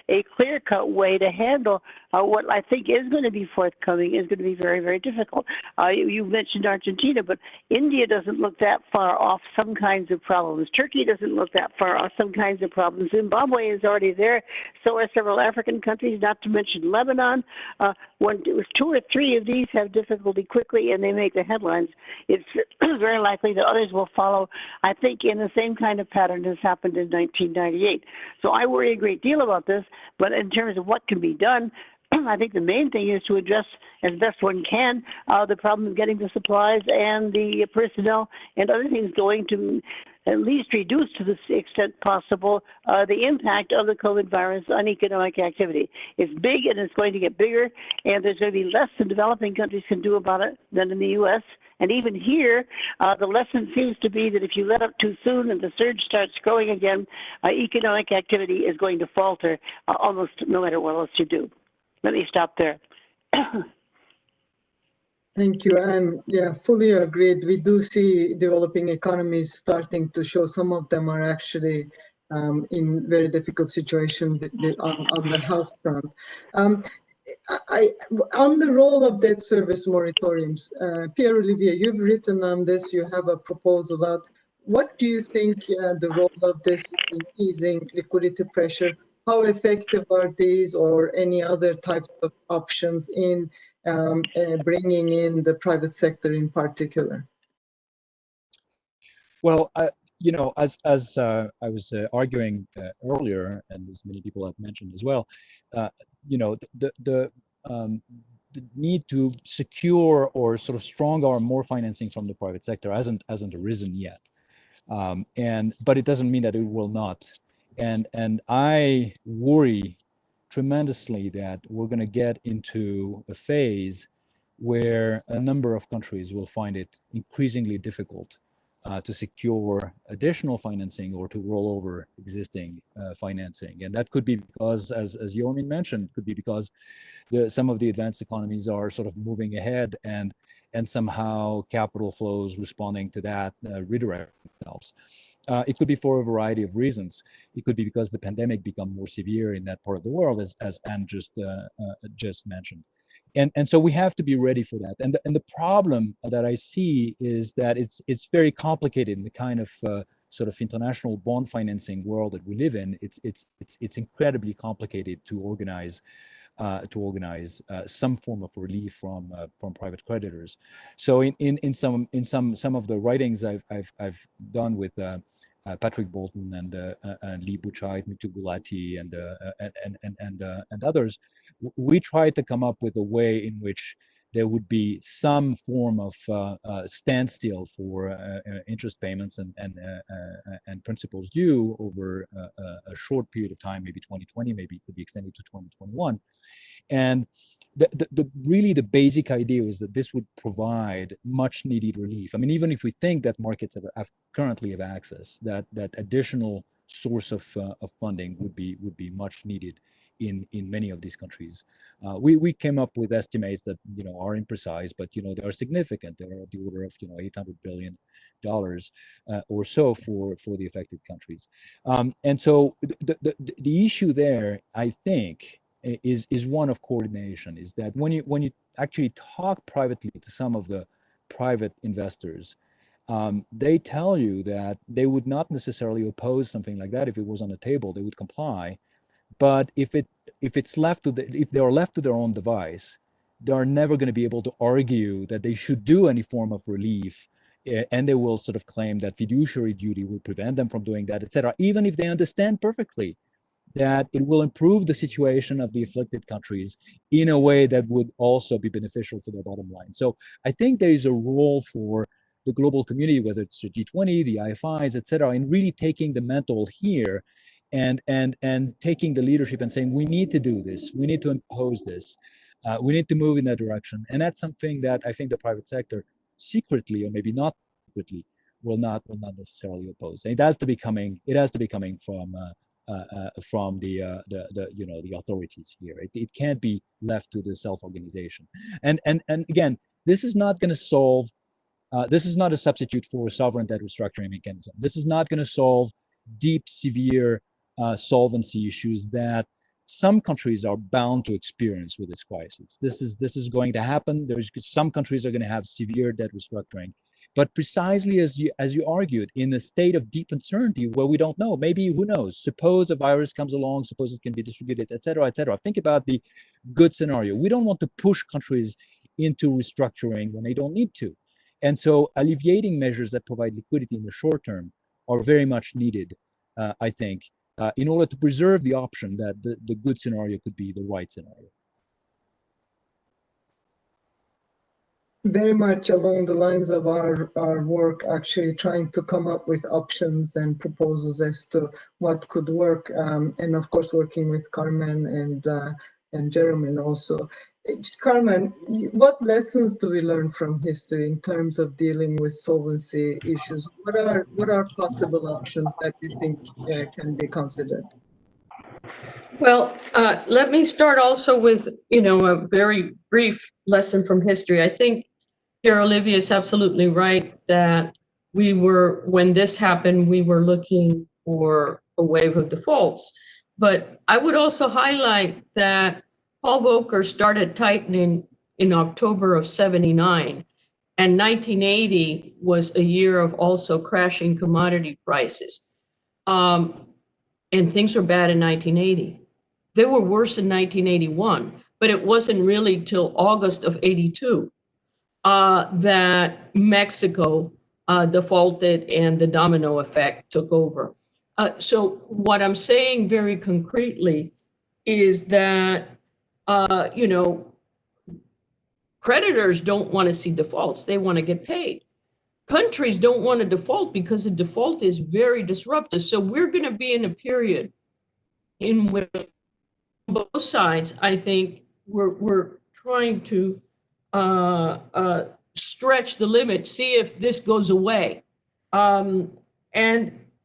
a clear-cut way to handle what I think is going to be forthcoming is going to be very, very difficult. You mentioned Argentina, but India doesn't look that far off some kinds of problems. Turkey doesn't look that far off some kinds of problems. Zimbabwe is already there. So are several African countries, not to mention Lebanon. When two or three of these have difficulty quickly and they make the headlines, it's very likely that others will follow, I think, in the same kind of pattern as happened in 1998. So I worry a great deal about this, but in terms of what can be done, I think the main thing is to address as best one can the problem of getting the supplies and the personnel and other things going to at least reduce to the extent possible the impact of the COVID virus on economic activity. It's big and it's going to get bigger, and there's going to be less than developing countries can do about it than in the U.S. And even here, the lesson seems to be that if you let up too soon and the surge starts growing again, economic activity is going to falter almost no matter what else you do. Let me stop there.
Thank you. And yeah, fully agreed. We do see developing economies starting to show some of them are actually in very difficult situations on the health front. On the role of debt service moratoriums, Pierre-Olivier, you've written on this, you have a proposal out. What do you think the role of this in easing liquidity pressure? How effective are these or any other types of options in bringing in the private sector in particular?
Well, you know, as I was arguing earlier, and as many people have mentioned as well, you know, the need to secure or sort of strong arm more financing from the private sector hasn't arisen yet, but it doesn't mean that it will not. And I worry tremendously that we're going to get into a phase where a number of countries will find it increasingly difficult to secure additional financing or to roll over existing financing. And that could be because, as Yomin mentioned, could be because some of the advanced economies are sort of moving ahead and somehow capital flows responding to that redirect themselves. It could be for a variety of reasons. It could be because the pandemic become more severe in that part of the world, as Anne just mentioned. And so we have to be ready for that. And the problem that I see is that it's very complicated in the kind of sort of international bond financing world that we live in. It's incredibly complicated to organize some form of relief from private creditors. So in some of the writings I've done with Patrick Bolton and Lee Butchite, Mitu Gulati, and others, we tried to come up with a way in which there would be some form of standstill for interest payments and principals due over a short period of time, maybe 2020, maybe it could be extended to 2021. And really the basic idea was that this would provide much needed relief. I mean, even if we think that markets currently have access, that additional source of funding would be much needed in many of these countries. We came up with estimates that are imprecise, but they are significant. They are of the order of $800 billion or so for the affected countries. And so the issue there, I think, is one of coordination. Is that when you actually talk privately to some of the private investors, they tell you that they would not necessarily oppose something like that if it was on the table. They would comply, but if they are left to their own device, they are never going to be able to argue that they should do any form of relief, and they will sort of claim that fiduciary duty will prevent them from doing that, etc., even if they understand perfectly that it will improve the situation of the afflicted countries in a way that would also be beneficial for their bottom line. So I think there is a role for the global community, whether it's the G20, the IFIs, et cetera, in really taking the mantle here and taking the leadership and saying, we need to do this, we need to impose this, we need to move in that direction. And that's something that I think the private sector secretly, or maybe not secretly, will not necessarily oppose. And it has to be coming from the authorities here. It can't be left to the self-organization. And again, this is not going to solve. This is not a substitute for a sovereign debt restructuring mechanism. This is not going to solve deep, severe solvency issues that some countries are bound to experience with this crisis. This is going to happen. Some countries are going to have severe debt restructuring. But precisely as you argued, in a state of deep uncertainty where we don't know, maybe, who knows, suppose a virus comes along, suppose it can be distributed, et cetera, et cetera. Think about the good scenario. We don't want to push countries into restructuring when they don't need to. And so alleviating measures that provide liquidity in the short term are very much needed, I think, in order to preserve the option that the good scenario could be the right scenario.
Very much along the lines of our work, actually trying to come up with options and proposals as to what could work, and of course working with Carmen and Jeremy also. Carmen, what lessons do we learn from history in terms of dealing with solvency issues? What are possible options that you think can be considered?
Well, let me start also with, a very brief lesson from history. I think here Olivia is absolutely right that when this happened, we were looking for a wave of defaults. But I would also highlight that Paul Volcker started tightening in October of '79, and 1980 was a year of also crashing commodity prices. And things were bad in 1980. They were worse in 1981, but it wasn't really till August of '82 that Mexico defaulted and the domino effect took over. So what I'm saying very concretely is that, creditors don't want to see defaults. They want to get paid. Countries don't want to default because a default is very disruptive. So we're going to be in a period in which both sides, I think, we're trying to stretch the limit, see if this goes away. And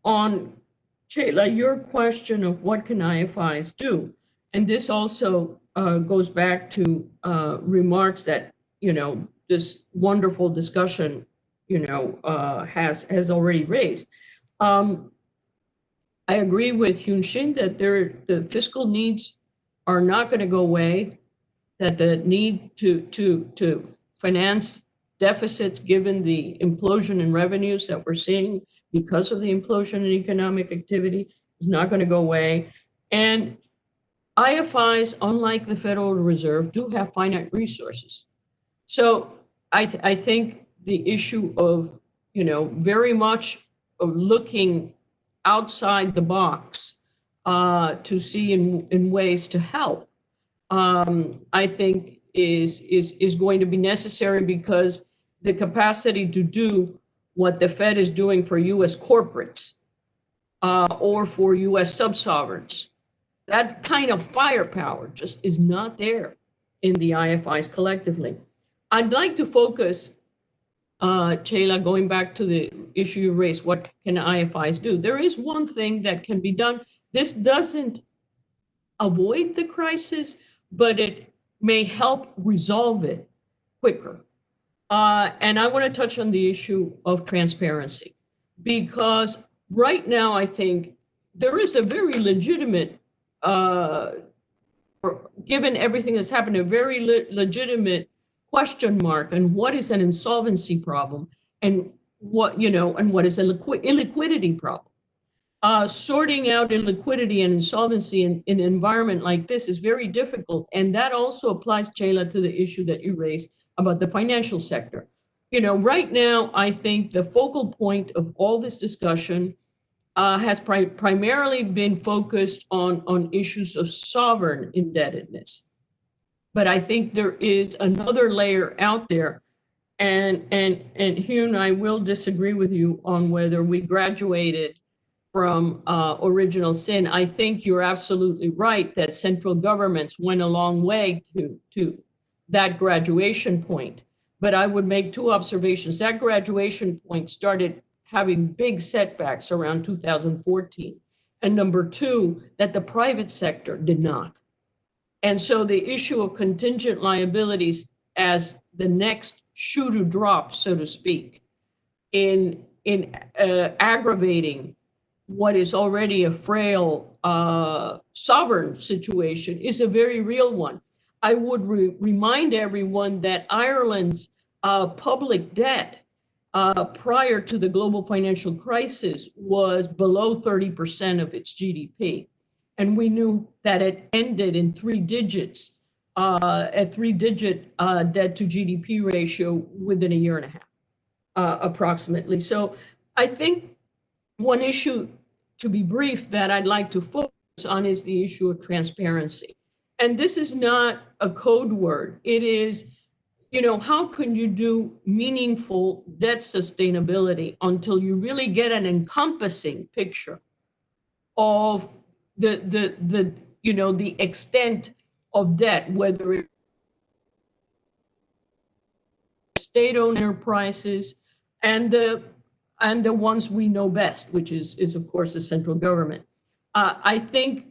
on Chela, your question of what can IFIs do, and this also goes back to remarks that this wonderful discussion has already raised. I agree with Hyun Shin that the fiscal needs are not going to go away, that the need to finance deficits given the implosion in revenues that we're seeing because of the implosion in economic activity is not going to go away. And IFIs, unlike the Federal Reserve, do have finite resources. So I think the issue of, very much of looking outside the box to see in ways to help, I think is going to be necessary, because the capacity to do what the Fed is doing for U.S. corporates or for U.S. sub-sovereigns, that kind of firepower just is not there in the IFIs collectively. I'd like to focus, Chela, going back to the issue you raised, what can IFIs do? There is one thing that can be done. This doesn't avoid the crisis, but it may help resolve it quicker. And I want to touch on the issue of transparency, because right now I think there is a very legitimate, given everything that's happened, a very legitimate question mark on what is an insolvency problem and what is a illiquidity problem. sorting out illiquidity and insolvency in an environment like this is very difficult. And that also applies, Chela, to the issue that you raised about the financial sector. You know, right now, I think the focal point of all this discussion has primarily been focused on issues of sovereign indebtedness. But I think there is another layer out there. And Hyun, I will disagree with you on whether we graduated from original sin. I think you're absolutely right that central governments went a long way to that graduation point. But I would make two observations. That graduation point started having big setbacks around 2014. And number two, that the private sector did not. And so the issue of contingent liabilities as the next shoe to drop, so to speak, in aggravating what is already a frail sovereign situation is a very real one. I would remind everyone that Ireland's public debt prior to the global financial crisis was below 30% of its GDP. And we knew that it ended in three digits, a three-digit debt to GDP ratio within a year and a half, approximately. So I think one issue, to be brief, that I'd like to focus on is the issue of transparency. And this is not a code word. It is, you know, how can you do meaningful debt sustainability until you really get an encompassing picture of the you know, the extent of debt, whether it's state-owned enterprises and the ones we know best, which is of course the central government. I think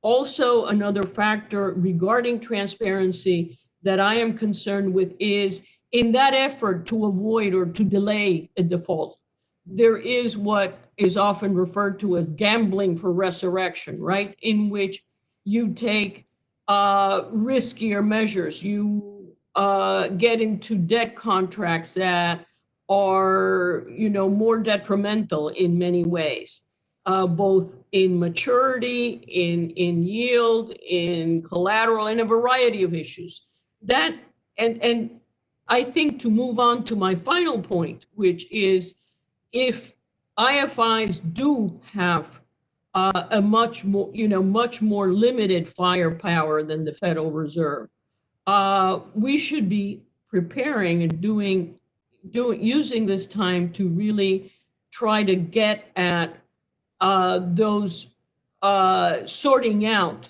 also another factor regarding transparency that I am concerned with is in that effort to avoid or to delay a default, there is what is often referred to as gambling for resurrection, right? In which you take riskier measures, you get into debt contracts that are, you know, more detrimental in many ways, both in maturity, in yield, in collateral, and a variety of issues. That and I think, to move on to my final point, which is, if IFIs do have a much more limited firepower than the Federal Reserve, we should be preparing and using this time to really try to get at those sorting out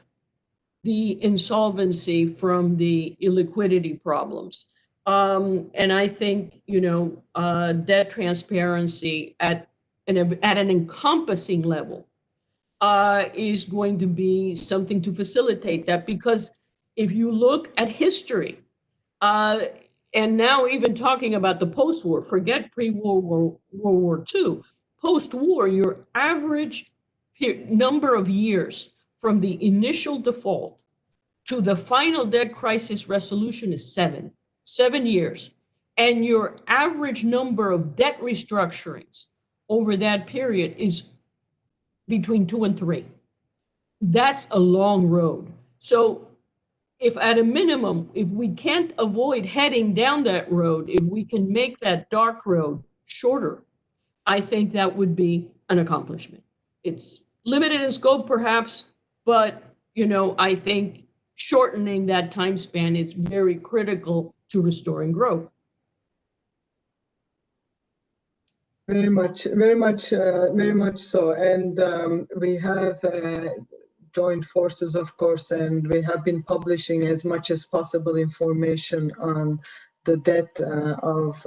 the insolvency from the illiquidity problems. And I think, you know, debt transparency at an encompassing level is going to be something to facilitate that. Because if you look at history, and now even talking about the post-war, forget World War II, post-war, your average number of years from the initial default to the final debt crisis resolution is 7 years. And your average number of debt restructurings over that period is between 2 and 3. That's a long road. So if at a minimum, if we can't avoid heading down that road, if we can make that dark road shorter, I think that would be an accomplishment. It's limited in scope perhaps, but, you know, I think shortening that time span is very critical to restoring growth.
Very much so. And we have joined forces, of course, and we have been publishing as much as possible information on the debt of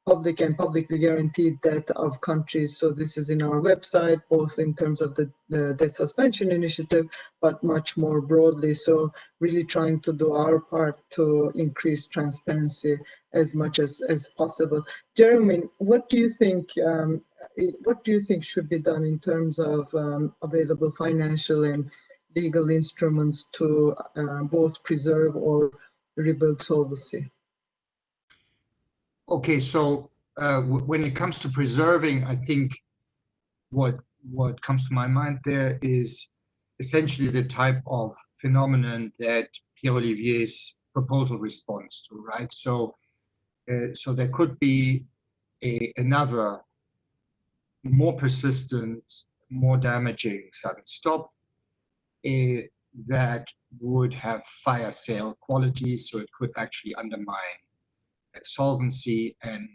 public and publicly guaranteed debt of countries. So this is in our website, both in terms of the debt suspension initiative, but much more broadly. So really trying to do our part to increase transparency as much as possible. Jeremy, what do you think should be done in terms of available financial and legal instruments to both preserve or rebuild solvency?
Okay, so when it comes to preserving, I think what what comes to my mind there is essentially the type of phenomenon that Pierre Olivier's proposal responds to, right? So, so there could be another more persistent, more damaging sudden stop that would have fire sale qualities, so it could actually undermine solvency. And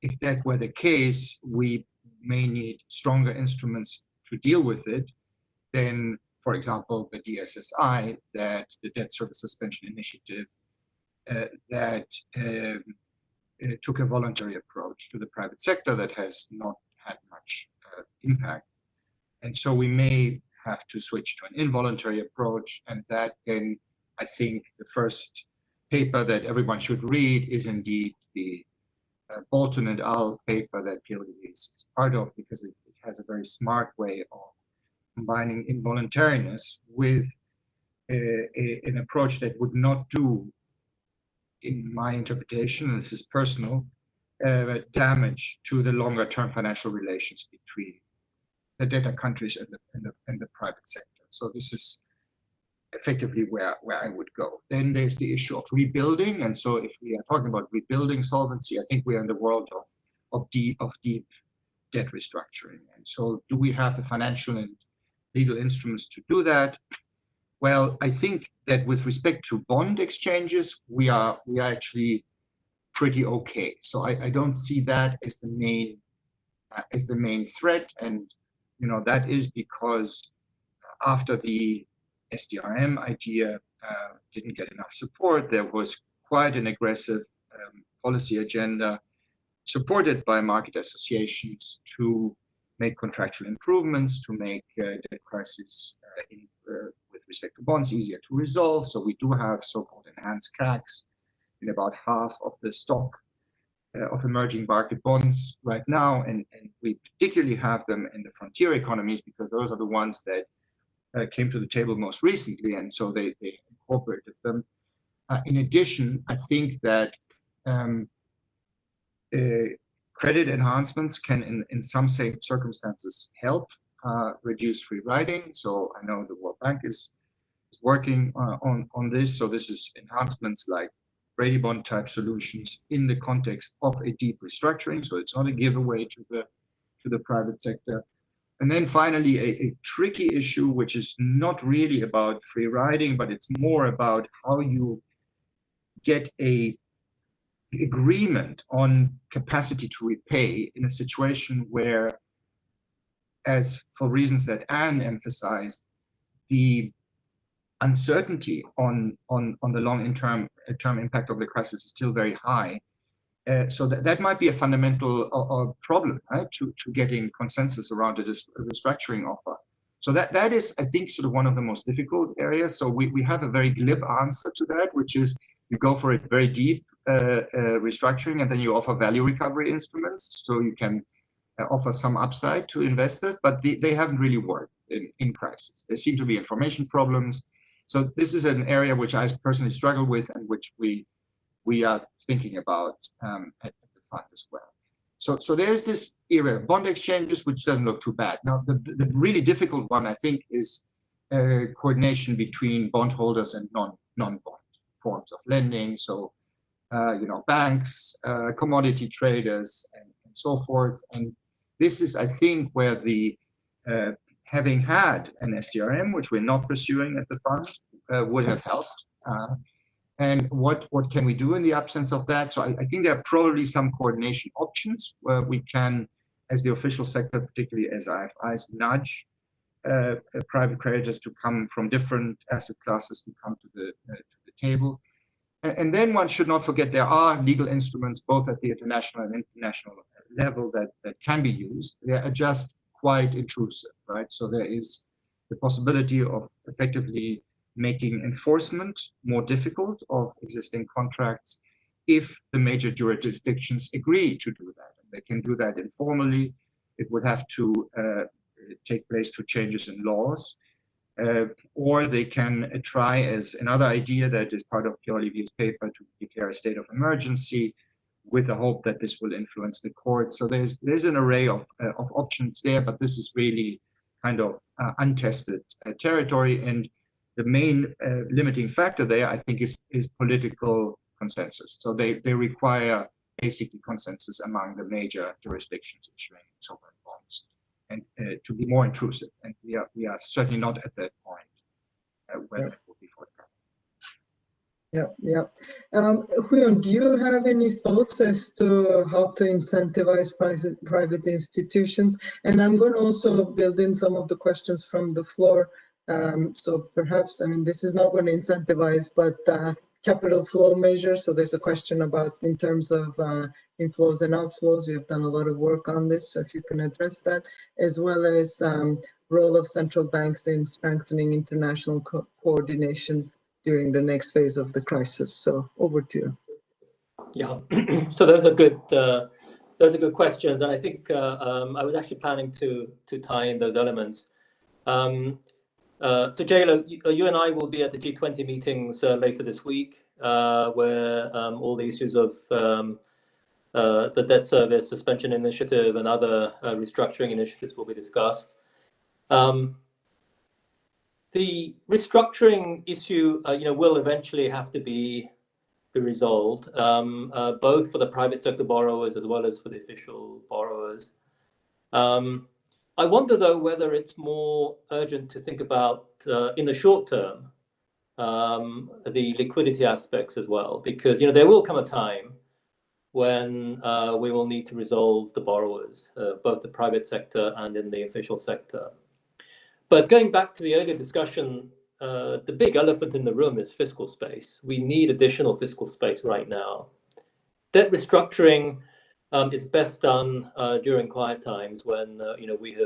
if that were the case, we may need stronger instruments to deal with it than, for example, the DSSI, that the Debt Service Suspension Initiative, that took a voluntary approach to the private sector that has not had much impact. And so we may have to switch to an involuntary approach, and that then, I think, the first paper that everyone should read is indeed the Bolton et al. Paper that Pierre Olivier is part of, because it has a very smart way of combining involuntariness with an approach that would not do, in my interpretation, and this is personal, damage to the longer term financial relations between the debtor countries and the private sector. So this is effectively where I would go. Then there's the issue of rebuilding. And so if we are talking about rebuilding solvency, I think we're in the world of deep debt restructuring. And so do we have the financial and legal instruments to do that? Well, I think that with respect to bond exchanges, we are actually pretty okay. So I don't see that as the main threat. And that is because after the SDRM idea didn't get enough support, there was quite an aggressive policy agenda supported by market associations to make contractual improvements, to make debt crisis with respect to bonds easier to resolve. So we do have so-called enhanced CACs in about half of the stock of emerging market bonds right now, and we particularly have them in the frontier economies because those are the ones that came to the table most recently, and so they incorporated them. In addition, I think that credit enhancements can, in some circumstances, help reduce free riding. So I know the World Bank is working on this. So this is enhancements like Brady bond type solutions in the context of a deep restructuring. So it's not a giveaway to the private sector. And then finally, a tricky issue, which is not really about free riding, but it's more about how you get a agreement on capacity to repay in a situation where, as for reasons that Anne emphasized, the uncertainty on the long-term impact of the crisis is still very high. So that might be a fundamental problem, right, to getting consensus around a restructuring offer. So that is, I think, sort of one of the most difficult areas. So we have a very glib answer to that, which is you go for a very deep restructuring, and then you offer value recovery instruments, so you can offer some upside to investors, but they haven't really worked in crisis. There seem to be information problems. So this is an area which I personally struggle with, and which we are thinking about at the fund as well. So there's this area of bond exchanges, which doesn't look too bad. Now, the really difficult one, I think, is coordination between bondholders and non-bond forms of lending. So, banks, commodity traders, and so forth. And this is, I think, where the having had an SDRM, which we're not pursuing at the fund, would have helped. And what can we do in the absence of that? So I think there are probably some coordination options where we can, as the official sector, particularly as IFIs, nudge private creditors to come from different asset classes to come to the table. And then one should not forget there are legal instruments both at the international and international level that can be used. They are just quite intrusive, right? So there is the possibility of effectively making enforcement more difficult of existing contracts if the major jurisdictions agree to do that. And they can do that informally. It would have to take place through changes in laws. Or they can try, as another idea that is part of Pierre Olivier's paper, to declare a state of emergency with the hope that this will influence the court. So there's an array of options there, but this is really kind of untested territory. And the main limiting factor there, I think, is political consensus. So they require basically consensus among the major jurisdictions issuing sovereign bonds, and to be more intrusive. And we are certainly not at that point where that will be forthcoming.
Yeah. Huyon, do you have any thoughts as to how to incentivize private institutions? And I'm going to also build in some of the questions from the floor. So perhaps, I mean, this is not going to incentivize, but capital flow measures. So there's a question about in terms of inflows and outflows. You have done a lot of work on this, so if you can address that, as well as role of central banks in strengthening international coordination during the next phase of the crisis. So over to you.
Yeah, so those are good questions, and I think I was actually planning to tie in those elements. So JLo, you and I will be at the G20 meetings later this week, where all the issues of the debt service suspension initiative and other restructuring initiatives will be discussed. The restructuring issue, will eventually have to be resolved, both for the private sector borrowers as well as for the official borrowers. I wonder, though, whether it's more urgent to think about, in the short term, the liquidity aspects as well, because there will come a time when we will need to resolve the borrowers, both the private sector and in the official sector. But going back to the earlier discussion, the big elephant in the room is fiscal space. We need additional fiscal space right now. Debt restructuring is best done during quiet times when we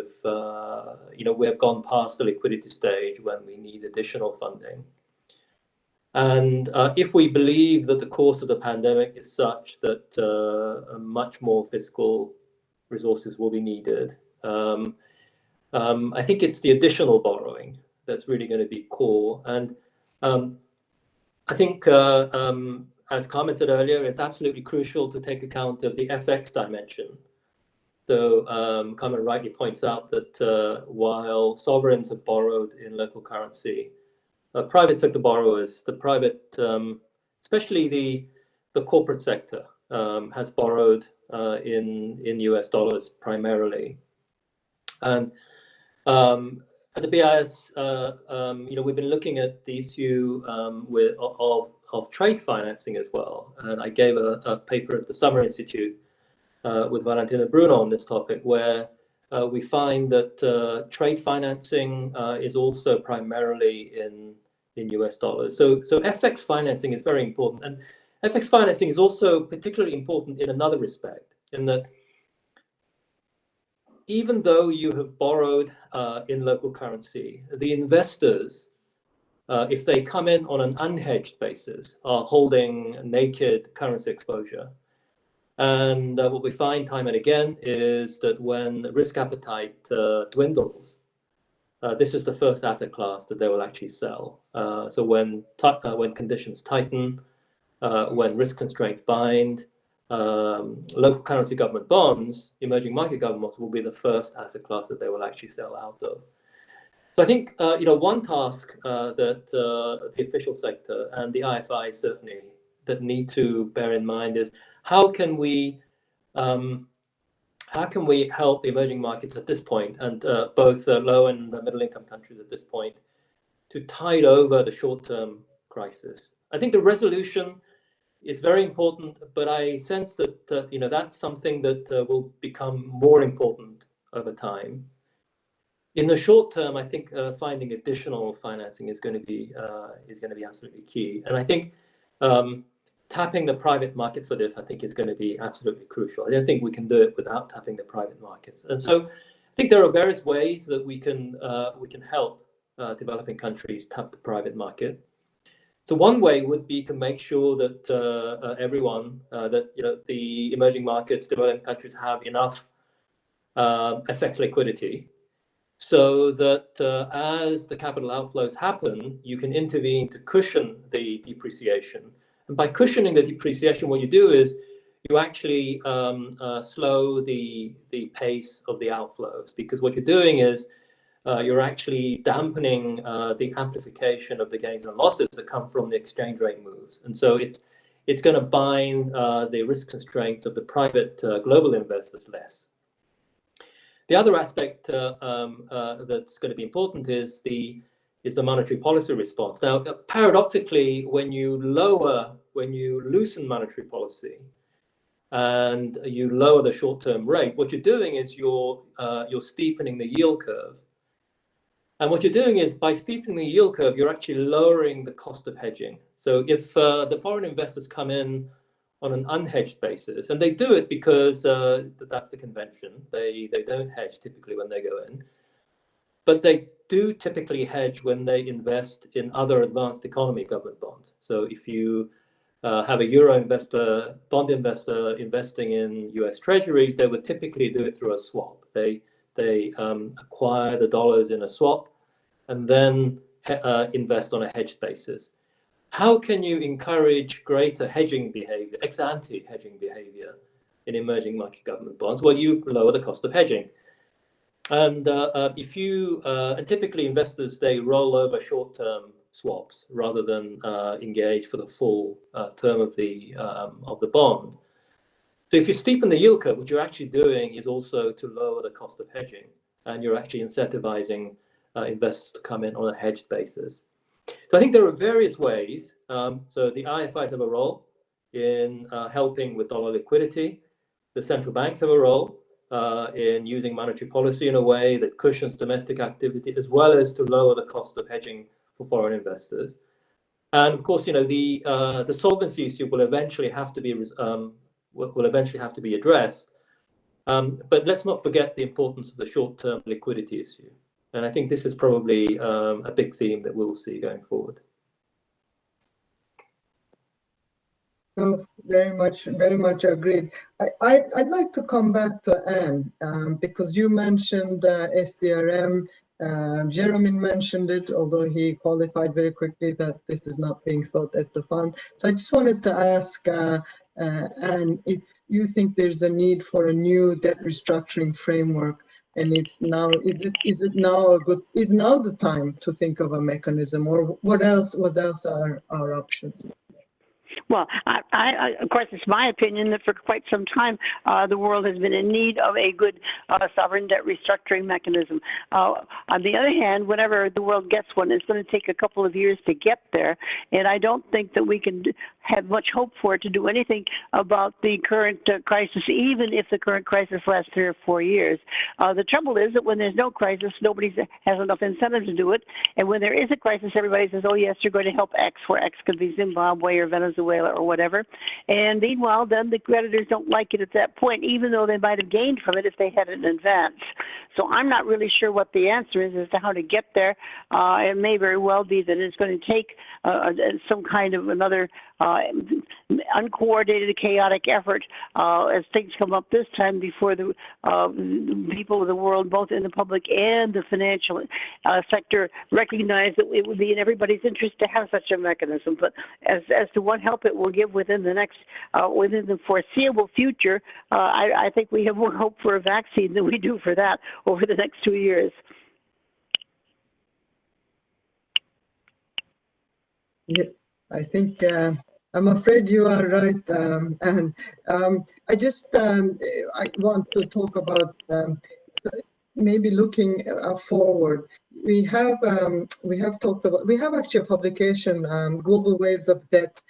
have gone past the liquidity stage when we need additional funding. And if we believe that the course of the pandemic is such that much more fiscal resources will be needed, I think it's the additional borrowing that's really going to be core. And I think, as commented earlier, it's absolutely crucial to take account of the FX dimension. So Carmen rightly points out that while sovereigns have borrowed in local currency, private sector borrowers, the private, especially the corporate sector, has borrowed in US dollars primarily. And at the BIS, we've been looking at the issue of trade financing as well. And I gave a paper at the Summer Institute with Valentina Bruno on this topic, where we find that trade financing is also primarily in US dollars. So FX financing is very important. And FX financing is also particularly important in another respect, in that even though you have borrowed in local currency, the investors, if they come in on an unhedged basis, are holding naked currency exposure. And what we find time and again is that when risk appetite dwindles, this is the first asset class that they will actually sell. So when conditions tighten, when risk constraints bind, local currency government bonds, emerging market government bonds, will be the first asset class that they will actually sell out of. So I think one task that the official sector and the IFI certainly that need to bear in mind is how can we help the emerging markets at this point, and both low and middle income countries at this point, to tide over the short-term crisis. I think the resolution is very important, but I sense that that's something that will become more important over time. In the short term, I think finding additional financing is going to be absolutely key, and I think tapping the private market for this, I think, is going to be absolutely crucial. I don't think we can do it without tapping the private markets, and so I think there are various ways that we can help developing countries tap the private market. So one way would be to make sure that everyone, the emerging markets, developing countries have enough FX liquidity, so that as the capital outflows happen, you can intervene to cushion the depreciation. And by cushioning the depreciation, what you do is you actually slow the pace of the outflows, because what you're doing is you're actually dampening the amplification of the gains and losses that come from the exchange rate moves. And so it's going to bind the risk constraints of the private global investors less. The other aspect that's going to be important is the monetary policy response. Now, paradoxically, when you loosen monetary policy and you lower the short-term rate, what you're doing is you're steepening the yield curve. And what you're doing is, by steepening the yield curve, you're actually lowering the cost of hedging. So if the foreign investors come in on an unhedged basis, and they do it because that's the convention, they don't hedge typically when they go in, but they do typically hedge when they invest in other advanced economy government bonds. So if you have a euro investor, bond investor investing in US treasuries, they would typically do it through a swap. They acquire the dollars in a swap and then invest on a hedged basis. How can you encourage greater hedging behavior, ex-ante hedging behavior in emerging market government bonds? Well, you lower the cost of hedging. And and typically investors, they roll over short-term swaps rather than engage for the full term of the bond. So if you steepen the yield curve, what you're actually doing is also to lower the cost of hedging, and you're actually incentivizing investors to come in on a hedged basis. So I think there are various ways. So the IFIs have a role in helping with dollar liquidity. The central banks have a role in using monetary policy in a way that cushions domestic activity, as well as to lower the cost of hedging for foreign investors. And of course, the solvency issue will eventually have to be addressed. But let's not forget the importance of the short-term liquidity issue. And I think this is probably a big theme that we'll see going forward.
Very much agreed. I'd like to come back to Anne, because you mentioned SDRM. Jeremy mentioned it, although he qualified very quickly that this is not being thought at the fund. So I just wanted to ask Anne if you think there's a need for a new debt restructuring framework, and if now is now the time to think of a mechanism, or what else are our options?
Well, of course, it's my opinion that for quite some time, the world has been in need of a good sovereign debt restructuring mechanism. On the other hand, whenever the world gets one, it's going to take a couple of years to get there. And I don't think that we can have much hope for it to do anything about the current crisis, even if the current crisis lasts 3 or 4 years. The trouble is that when there's no crisis, nobody has enough incentive to do it. And when there is a crisis, everybody says, oh, yes, you're going to help X, where X could be Zimbabwe or Venezuela or whatever. And meanwhile, then the creditors don't like it at that point, even though they might have gained from it if they had an advance. So I'm not really sure what the answer is as to how to get there. It may very well be that it's going to take some kind of another uncoordinated, chaotic effort as things come up this time before the people of the world, both in the public and the financial sector, recognize that it would be in everybody's interest to have such a mechanism. But as to what help it will give within the foreseeable future, I think we have more hope for a vaccine than we do for that over the next 2 years.
Yeah, I think I'm afraid you are right, and I just I want to talk about maybe looking forward. We have actually a publication, Global Waves of Debt,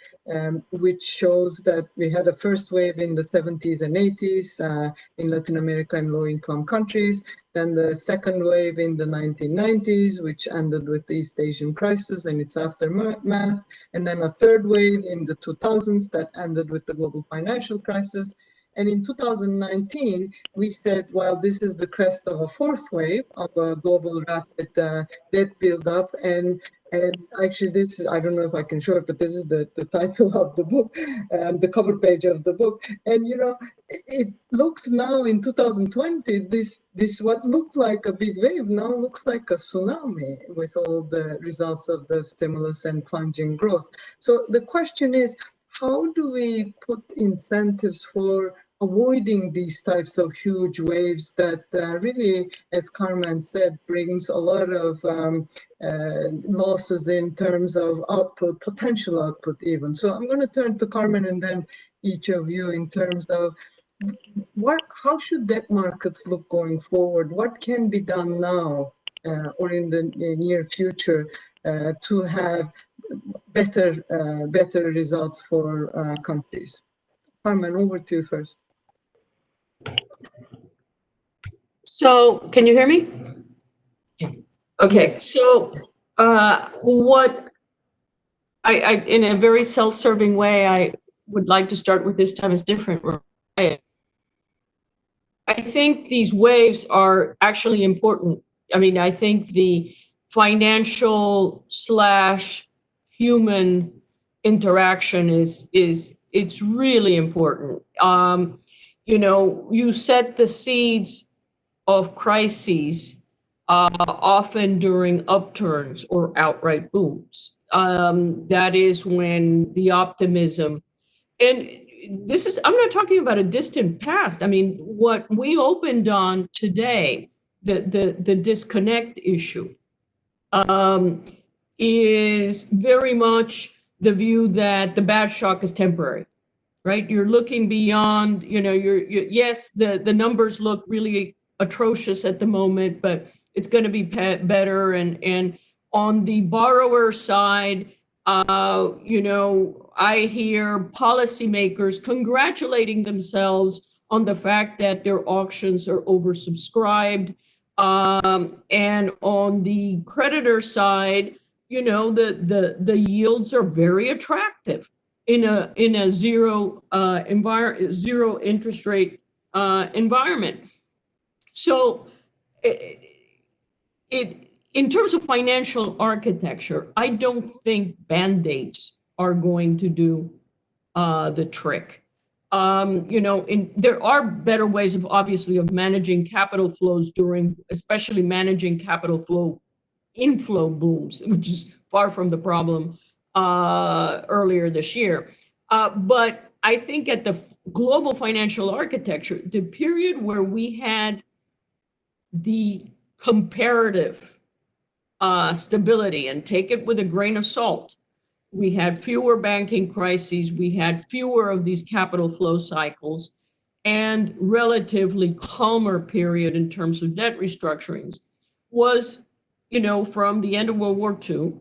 which shows that we had a first wave in the 70s and 80s in Latin America and low-income countries, then the second wave in the 1990s, which ended with the East Asian crisis and its aftermath, and then a third wave in the 2000s that ended with the global financial crisis. And in 2019, we said, well, this is the crest of a fourth wave of a global rapid debt buildup. And actually, this is, I don't know if I can show it, but this is the title of the book, the cover page of the book. And, you know, it looks now in 2020, this what looked like a big wave now looks like a tsunami with all the results of the stimulus and plunging growth. So the question is, how do we put incentives for avoiding these types of huge waves that really, as Carmen said, brings a lot of losses in terms of output, potential output even. So I'm going to turn to Carmen and then each of you in terms of how should debt markets look going forward? What can be done now or in the near future to have better results for countries? Carmen, over to you first.
So, can you hear me? Okay,
Yes.
so what I in a very self-serving way, I would like to start with this time is different. I think these waves are actually important. I mean, I think the financial / human interaction is it's really important. You know, you set the seeds of crises often during upturns or outright booms. That is when the optimism, and this is, I'm not talking about a distant past. I mean, what we opened on today, the disconnect issue, is very much the view that the bad shock is temporary, right? You're looking beyond, you know, yes, the numbers look really atrocious at the moment, but it's going to be better. And on the borrower side, you know, I hear policymakers congratulating themselves on the fact that their auctions are oversubscribed. And on the creditor side, you know, the yields are very attractive in a zero zero interest rate environment. So it in terms of financial architecture, I don't think band-aids are going to do the trick. You know, there are better ways of obviously of managing capital flows during, especially managing capital flow inflow booms, which is far from the problem earlier this year. But I think at the global financial architecture, the period where we had the comparative stability, and take it with a grain of salt, we had fewer banking crises, we had fewer of these capital flow cycles, and relatively calmer period in terms of debt restructurings was, you know, from the end of World War II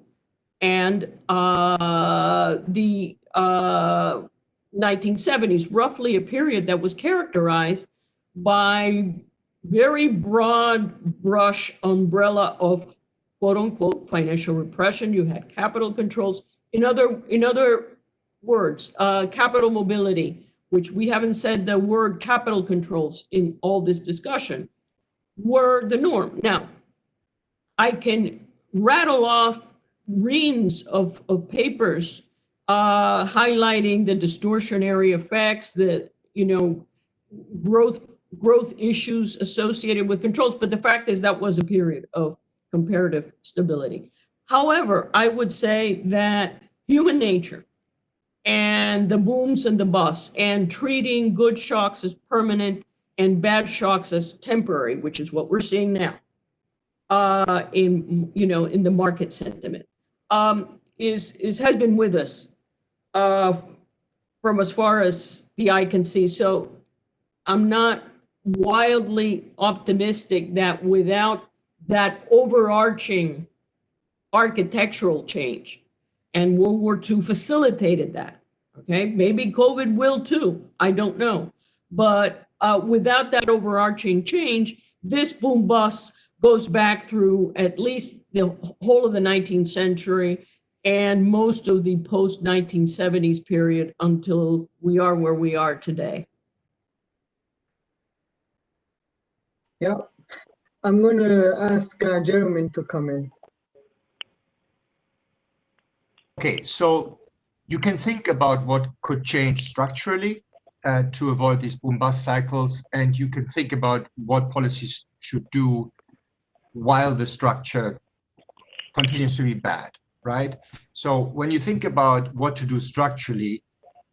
and the 1970s, roughly a period that was characterized by very broad brush umbrella of quote unquote financial repression. You had capital controls. In other words, capital mobility, which we haven't said the word capital controls in all this discussion, were the norm. Now, I can rattle off reams of papers highlighting the distortionary effects, the, you know, growth issues associated with controls, but the fact is that was a period of comparative stability. However, I would say that human nature and the booms and the busts and treating good shocks as permanent and bad shocks as temporary, which is what we're seeing now in, you know, in the market sentiment, has been with us from as far as the eye can see. So I'm not wildly optimistic that without that overarching architectural change, and World War II facilitated that, okay? Maybe COVID will too, I don't know. But without that overarching change, this boom bust goes back through at least the whole of the 19th century and most of the post-1970s period until we are where we are today.
Yeah, I'm going to ask Jeremy to come in.
Okay, so you can think about what could change structurally to avoid these boom-bust cycles, and you can think about what policies should do while the structure continues to be bad, right? So when you think about what to do structurally,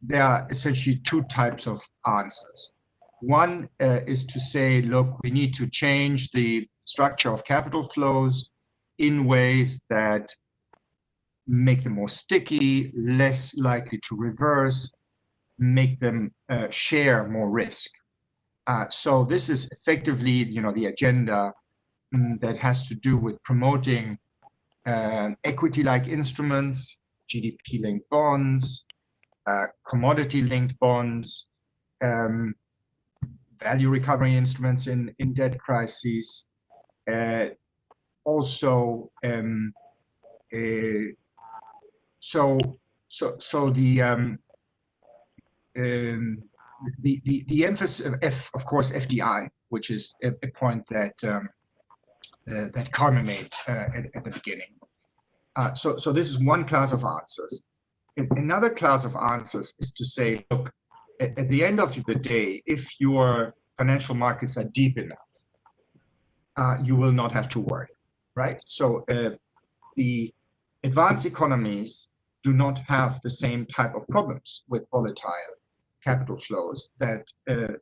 there are essentially two types of answers. One is to say, look, we need to change the structure of capital flows in ways that make them more sticky, less likely to reverse, make them share more risk. So this is effectively, you know, the agenda that has to do with promoting equity-like instruments, GDP-linked bonds, commodity-linked bonds, value recovery instruments in debt crises, also the emphasis of course FDI, which is a point that that Carmen made at the beginning. So this is one class of answers. Another class of answers is to say, look, at the end of the day, if your financial markets are deep enough, you will not have to worry, right? So the advanced economies do not have the same type of problems with volatile capital flows that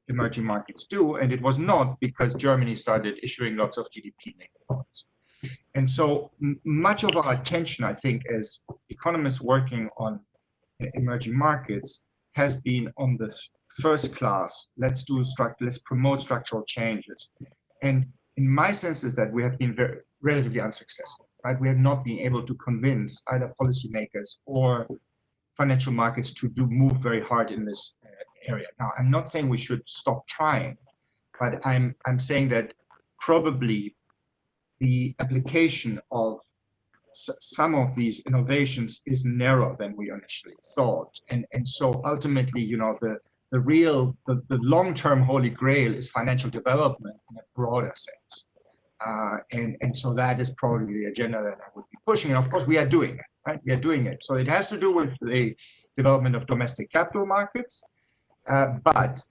emerging markets do, and it was not because Germany started issuing lots of GDP-linked bonds. And so much of our attention, I think, as economists working on emerging markets has been on this first class, let's promote structural changes. And in my sense is that we have been relatively unsuccessful, right? We have not been able to convince either policymakers or financial markets to move very hard in this area. Now, I'm not saying we should stop trying, but I'm saying that probably the application of some of these innovations is narrower than we initially thought. And so ultimately, you know, the long-term holy grail is financial development in a broader sense. And so that is probably the agenda that I would be pushing. And of course, we are doing it, right? We are doing it. So it has to do with the development of domestic capital markets, but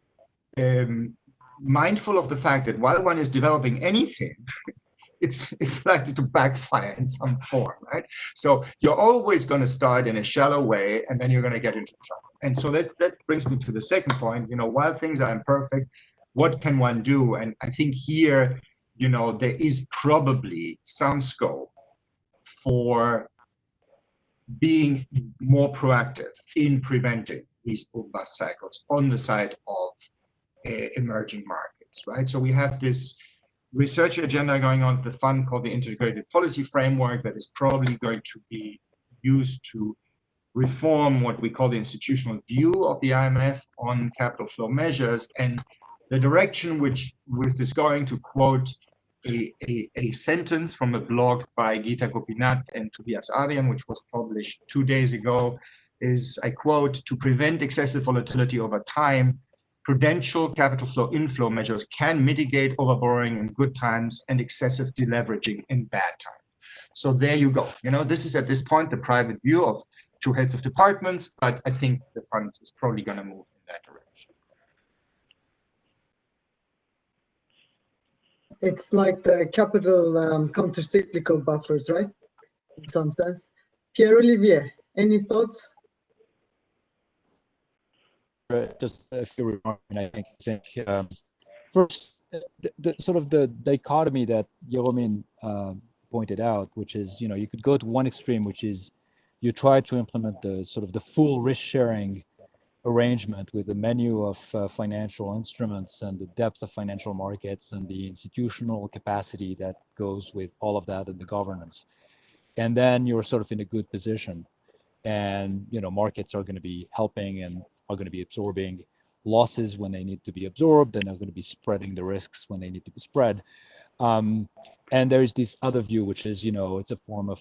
mindful of the fact that while one is developing anything, it's likely to backfire in some form, right? So you're always going to start in a shallow way, and then you're going to get into trouble. And so that brings me to the second point. You know, while things are imperfect, what can one do? And I think here, you know, there is probably some scope for being more proactive in preventing these boom-bust cycles on the side of emerging markets, right? So we have this research agenda going on at the fund called the Integrated Policy Framework that is probably going to be used to reform what we call the institutional view of the IMF on capital flow measures. And the direction which is going, to quote a sentence from a blog by Geeta Gopinath and Tobias Aryan, which was published 2 days ago, is, I quote, "To prevent excessive volatility over time, prudential capital flow inflow measures can mitigate overborrowing in good times and excessive deleveraging in bad times." So there you go. You know, this is at this point the private view of two heads of departments, but I think the fund is probably going to move in that direction.
It's like the capital counter-cyclical buffers, right? In some sense. Pierre-Olivier, any thoughts?
Just a few remarks. I think first, the sort of the dichotomy that Jeromin pointed out, which is, you know, you could go to one extreme, which is you try to implement the sort of the full risk-sharing arrangement with a menu of financial instruments and the depth of financial markets and the institutional capacity that goes with all of that and the governance. And then you're sort of in a good position. And, you know, markets are going to be helping and are going to be absorbing losses when they need to be absorbed, and are going to be spreading the risks when they need to be spread. And there's this other view, which is, you know, it's a form of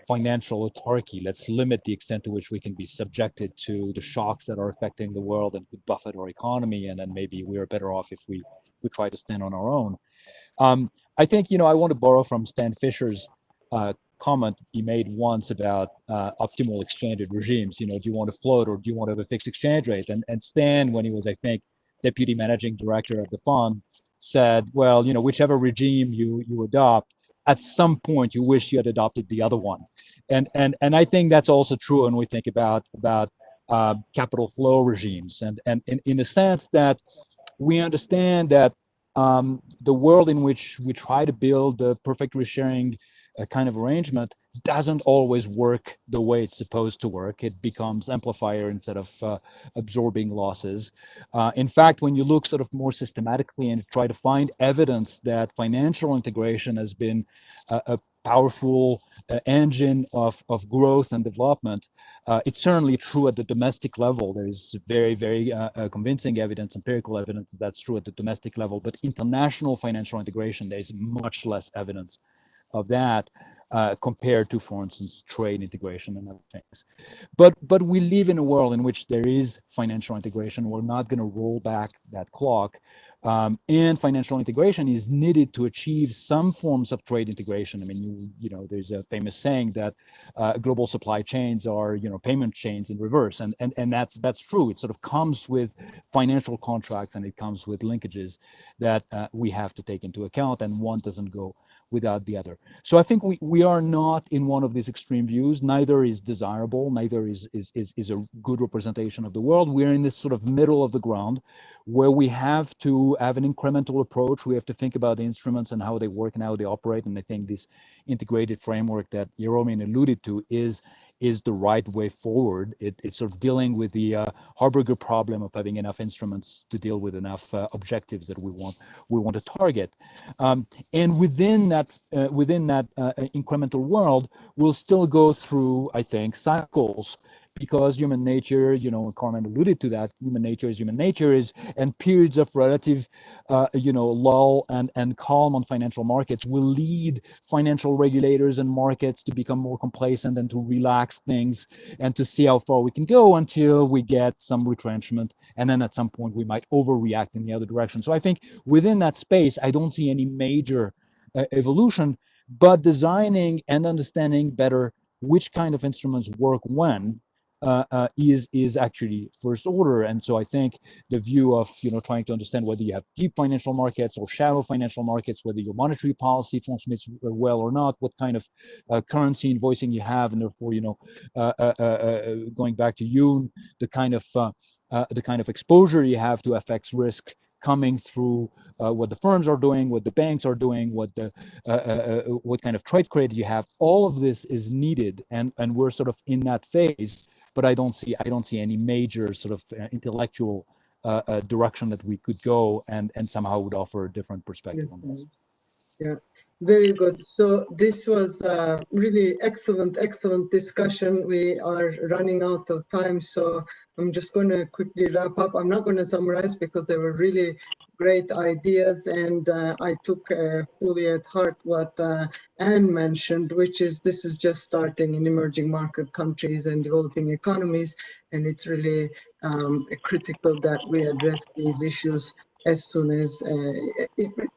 financial autarky. Let's limit the extent to which we can be subjected to the shocks that are affecting the world and could buffet our economy, and then maybe we're better off if we try to stand on our own. I think, you know, I want to borrow from Stan Fisher's comment he made once about optimal exchange rate regimes. You know, do you want to float or do you want to have a fixed exchange rate? And Stan, when he was, I think, deputy managing director of the fund, said, well, you know, whichever regime you adopt, at some point you wish you had adopted the other one. And I think that's also true when we think about capital flow regimes, and in the sense that we understand that the world in which we try to build the perfect risk sharing kind of arrangement doesn't always work the way it's supposed to work. It becomes amplifier instead of absorbing losses. In fact, when you look sort of more systematically and try to find evidence that financial integration has been a powerful engine of growth and development, it's certainly true at the domestic level. There is very, very convincing evidence, empirical evidence that's true at the domestic level, but international financial integration, there's much less evidence of that compared to, for instance, trade integration and other things. But we live in a world in which there is financial integration. We're not going to roll back that clock. And financial integration is needed to achieve some forms of trade integration. I mean, you know, there's a famous saying that global supply chains are, you know, payment chains in reverse, and that's true. It sort of comes with financial contracts, and it comes with linkages that we have to take into account, and one doesn't go without the other. So I think we are not in one of these extreme views. Neither is desirable. Neither is a good representation of the world. We're in this sort of middle of the ground, where we have to have an incremental approach. We have to think about the instruments and how they work and how they operate. And I think this integrated framework that Jeroen alluded to is the right way forward. It's sort of dealing with the Harburger problem of having enough instruments to deal with enough objectives that we want to target. And within that incremental world, we'll still go through, I think, cycles, because human nature, you know, Carmen alluded to that, human nature is, and periods of relative, lull and calm on financial markets will lead financial regulators and markets to become more complacent and to relax things and to see how far we can go until we get some retrenchment. And then at some point we might overreact in the other direction. So I think within that space, I don't see any major evolution, but designing and understanding better which kind of instruments work when is actually first order. And so I think the view of, you know, trying to understand whether you have deep financial markets or shallow financial markets, whether your monetary policy transmits well or not, what kind of currency invoicing you have, and therefore, you know, going back to you, the kind of exposure you have to FX risk coming through what the firms are doing, what the banks are doing, what kind of trade credit you have. All of this is needed, and we're sort of in that phase. But I don't see any major sort of intellectual direction that we could go and somehow would offer a different perspective on this.
Yeah, very good. So this was really excellent discussion. We are running out of time, so I'm just going to quickly wrap up. I'm not going to summarize because they were really great ideas, and I took fully at heart what Anne mentioned, which is this is just starting in emerging market countries and developing economies, and it's really critical that we address these issues as soon as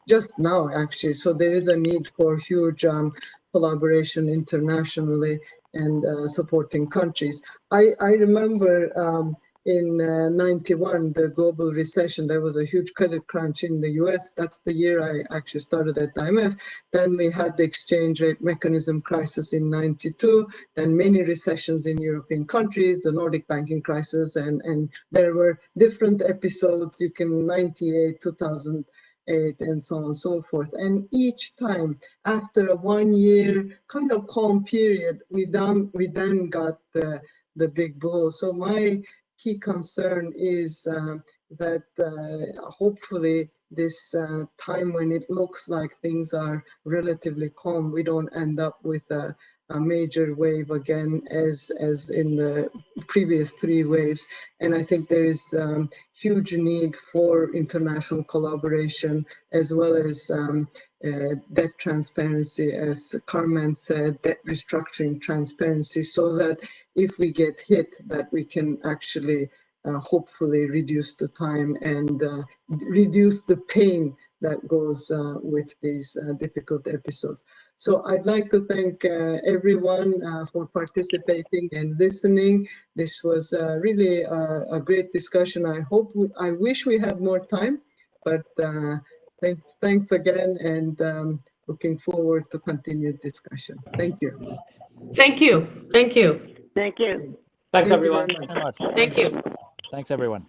just now, actually. So there is a need for huge collaboration internationally and supporting countries. I remember in 91, the global recession, there was a huge credit crunch in the US. That's the year I actually started at IMF. Then we had the exchange rate mechanism crisis in 92, then many recessions in European countries, the Nordic banking crisis, and there were different episodes, 98, 2008, and so on and so forth. And each time, after a 1 year kind of calm period, we then got the big blow. So my key concern is that hopefully this time when it looks like things are relatively calm, we don't end up with a major wave again as in the previous 3 waves. And I think there is huge need for international collaboration, as well as debt transparency, as Carmen said, debt restructuring transparency, so that if we get hit, that we can actually hopefully reduce the time and reduce the pain that goes with these difficult episodes. So I'd like to thank everyone for participating and listening. This was really a great discussion. I wish we had more time, but thanks again, and looking forward to continued discussion. Thank you.
Thank you. Thank you.
Thank you.
Thanks,
Thank you
everyone.
very much.
Thank you.
Thanks, everyone.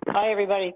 Bye, everybody.